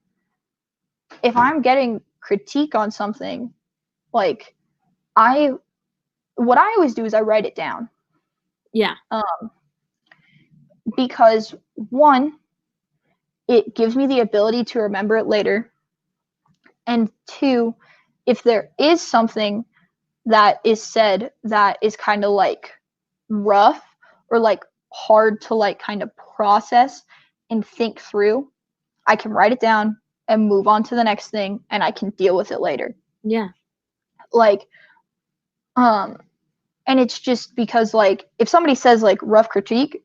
if I'm getting critique on something, like what I always do is I write it down. Yeah. Because one, it gives me the ability to remember it later. And two, if there is something that is said that is kind of like rough or like hard to like kind of process and think through, I can write it down and move on to the next thing, and I can deal with it later. Yeah. Like, and it's just because like, if somebody says like rough critique,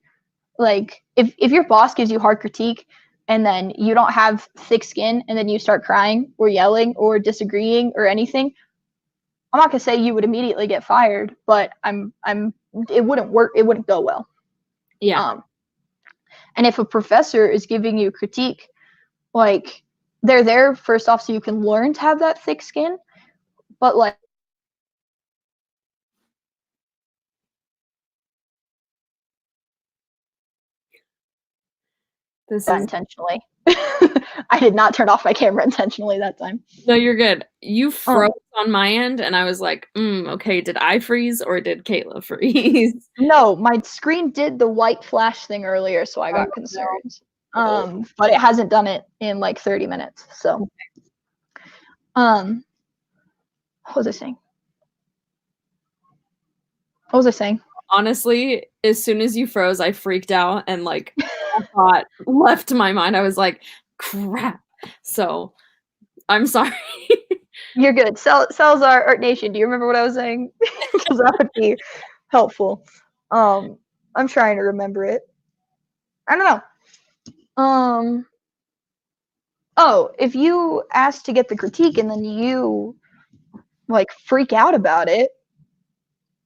like if your boss gives you hard critique and then you don't have thick skin and then you start crying or yelling or disagreeing or anything, I'm not gonna say you would immediately get fired, but it wouldn't work. It wouldn't go well. Yeah. And if a professor is giving you critique, like, they're there first off so you can learn to have that thick skin, but like, This is is intentionally. I did not turn off my camera intentionally that time. No, you're good. You froze on my end, and I was like, okay, did I freeze or did Kayla freeze? No, my screen did the white flash thing earlier, so I got concerned. No. But it hasn't done it in like 30 minutes. So, what was I saying? Honestly, as soon as you froze, I freaked out, and like a thought left my mind. I was like, crap. So I'm sorry. You're good. Salazar, Art Nation, do you remember what I was saying? Because that would be helpful. I'm trying to remember it. I don't know. Oh, if you ask to get the critique and then you like freak out about it,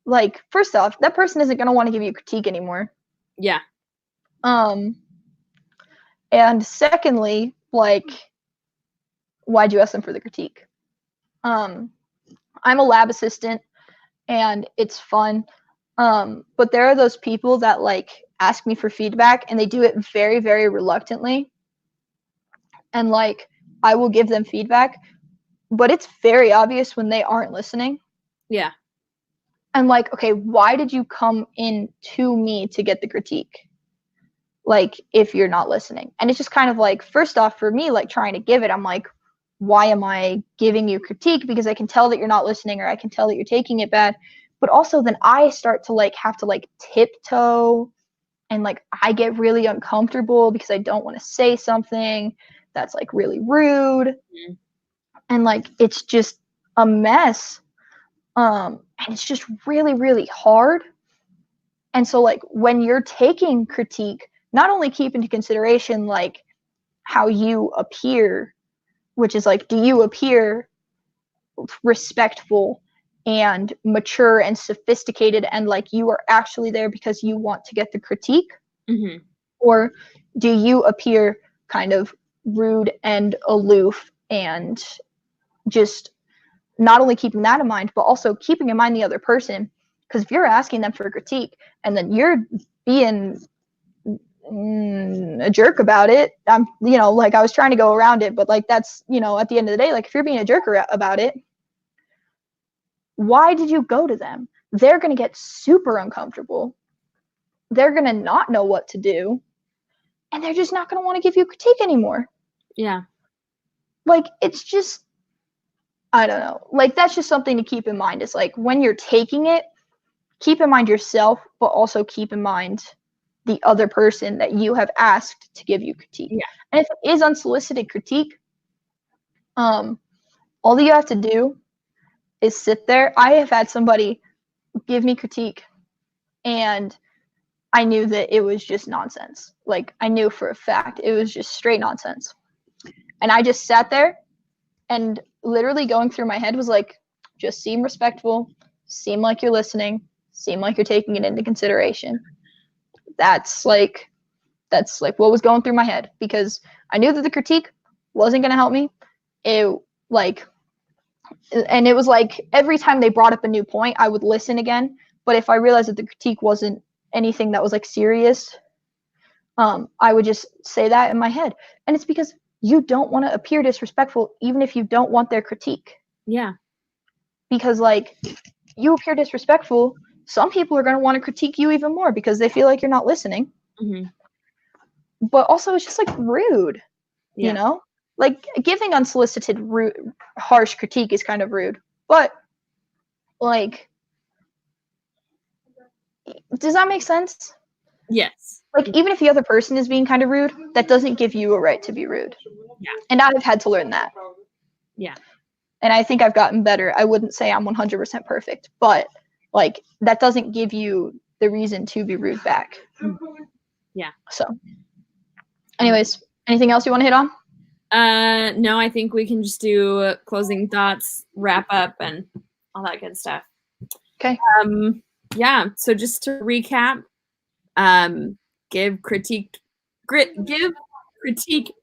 like, first off, that person isn't going to want to give you critique anymore. Yeah. And secondly, like, why'd you ask them for the critique? I'm a lab assistant and it's fun. But there are those people that like ask me for feedback and they do it very, very reluctantly. And like, I will give them feedback, but it's very obvious when they aren't listening. Yeah. And like, okay, why did you come in to me to get the critique? Like, if you're not listening. And it's just kind of like, first off, for me, like trying to give it, I'm like, why am I giving you critique? Because I can tell that you're not listening, or I can tell that you're taking it bad. But also then I start to like have to like tiptoe, and like I get really uncomfortable because I don't want to say something that's like really rude. Mm-hmm. And like, it's just a mess. And it's just really, really hard. And so like, when you're taking critique, not only keep into consideration like how you appear, which is like, do you appear respectful and mature and sophisticated, and like you are actually there because you want to get the critique? Mm-hmm. Or do you appear kind of rude and aloof, and just not only keeping that in mind, but also keeping in mind the other person? Because if you're asking them for a critique and then you're being a jerk about it, like I was trying to go around it, but like, that's, at the end of the day, like, if you're being a jerk about it, why did you go to them? They're going to get super uncomfortable. they're going to not know what to do, and they're just not going to want to give you critique anymore. Yeah. Like, it's just, I don't know. Like, that's just something to keep in mind. It's like, when you're taking it, keep in mind yourself, but also keep in mind the other person that you have asked to give you critique. Yeah. And if it is unsolicited critique, all you have to do is sit there. I have had somebody give me critique, and I knew that it was just nonsense. Like, I knew for a fact it was just straight nonsense. And I just sat there, and literally going through my head was like, just seem respectful, seem like you're listening, seem like you're taking it into consideration. That's like what was going through my head, because I knew that the critique wasn't going to help me. And it was like, every time they brought up a new point, I would listen again. But if I realized that the critique wasn't anything that was like serious, I would just say that in my head. And it's because you don't want to appear disrespectful, even if you don't want their critique. Yeah. Because, like, you appear disrespectful, some people are going to want to critique you even more because they feel like you're not listening. Mm-hmm. But also, it's just like rude, Yeah. you know? Like, giving unsolicited, harsh critique is kind of rude. But, like, does that make sense? Yes. Like, even if the other person is being kind of rude, that doesn't give you a right to be rude. Yeah. And I've had to learn that. Yeah. And I think I've gotten better. I wouldn't say I'm 100% perfect, but, like, that doesn't give you the reason to be rude back. Yeah. So, anyways, anything else you want to hit on? No, I think we can just do closing thoughts, wrap up, and all that good stuff. Okay. Yeah. So just to recap, give critique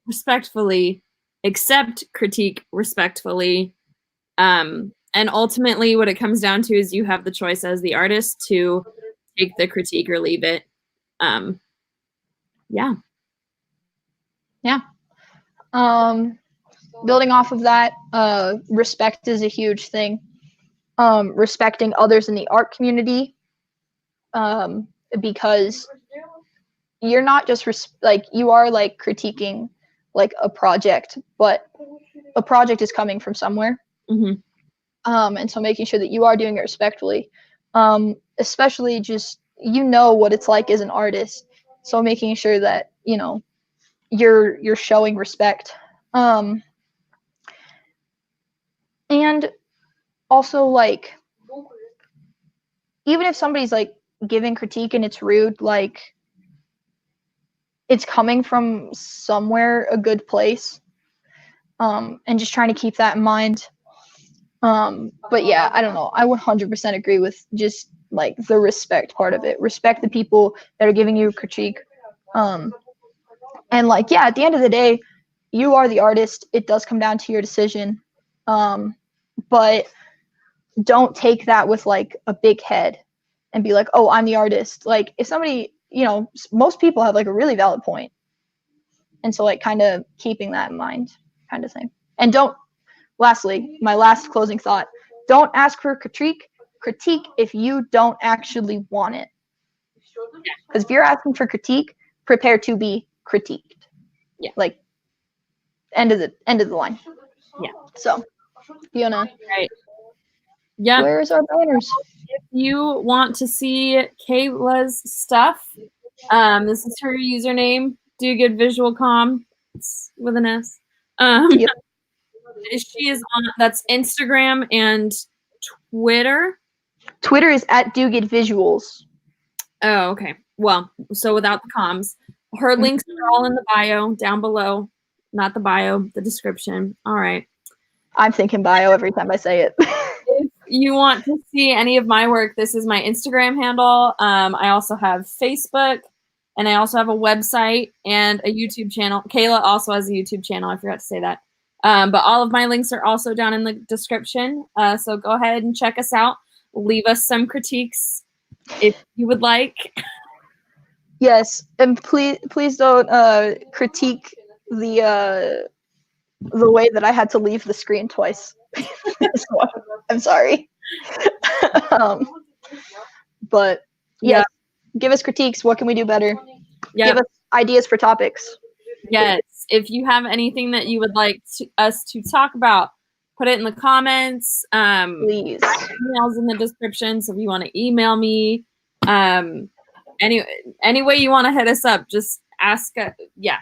respectfully, accept critique respectfully. And ultimately what it comes down to is you have the choice as the artist to take the critique or leave it. Yeah. Building off of that, respect is a huge thing. Respecting others in the art community, because you're not just you are like critiquing like a project, but a project is coming from somewhere. Mm-hmm. And so making sure that you are doing it respectfully, especially just, you know what it's like as an artist, so making sure that, you know, you're showing respect. And also, like, even if somebody's like giving critique and it's rude, like, it's coming from somewhere, a good place, and just trying to keep that in mind. But yeah, I don't know, I 100% agree with just like the respect part of it. Respect the people that are giving you critique, and like, yeah, at the end of the day, you are the artist. It does come down to your decision, but don't take that with like a big head and be like, oh, I'm the artist. Like, if somebody, you know, most people have like a really valid point, and so like kind of keeping that in mind, kind of thing. And lastly, my last closing thought, don't ask for critique if you don't actually want it. Because if you're asking for critique, prepare to be critiqued. Yeah. Like, end of the line. Yeah. So, Fiona. Right. Yeah. Where's our banners? If you want to see Kayla's stuff, this is her username, Do Good Visual Com. It's with an S. Yep. She is on, that's Instagram and Twitter. Twitter is at Do Good Visuals. Oh, okay. Well, so without the comms. Her links are all in the bio down below. Not the bio, the description. All right. I'm thinking bio every time I say it. If you want to see any of my work, this is my Instagram handle. I also have Facebook, and I also have a website and a YouTube channel. Kayla also has a YouTube channel. I forgot to say that. But all of my links are also down in the description. So go ahead and check us out. Leave us some critiques if you would like. Yes, and please don't critique the way that I had to leave the screen twice. I'm sorry. But yeah, Give us critiques. What can we do better? Yep. Give us ideas for topics. Yes. If you have anything that you would like us to talk about, put it in the comments. Please. Emails in the description. So if you want to email me, any way you want to hit us up, just ask.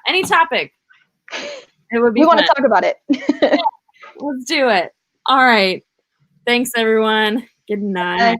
Any topic. It would be. We want to talk about it. Let's do it. All right. Thanks, everyone. Good night.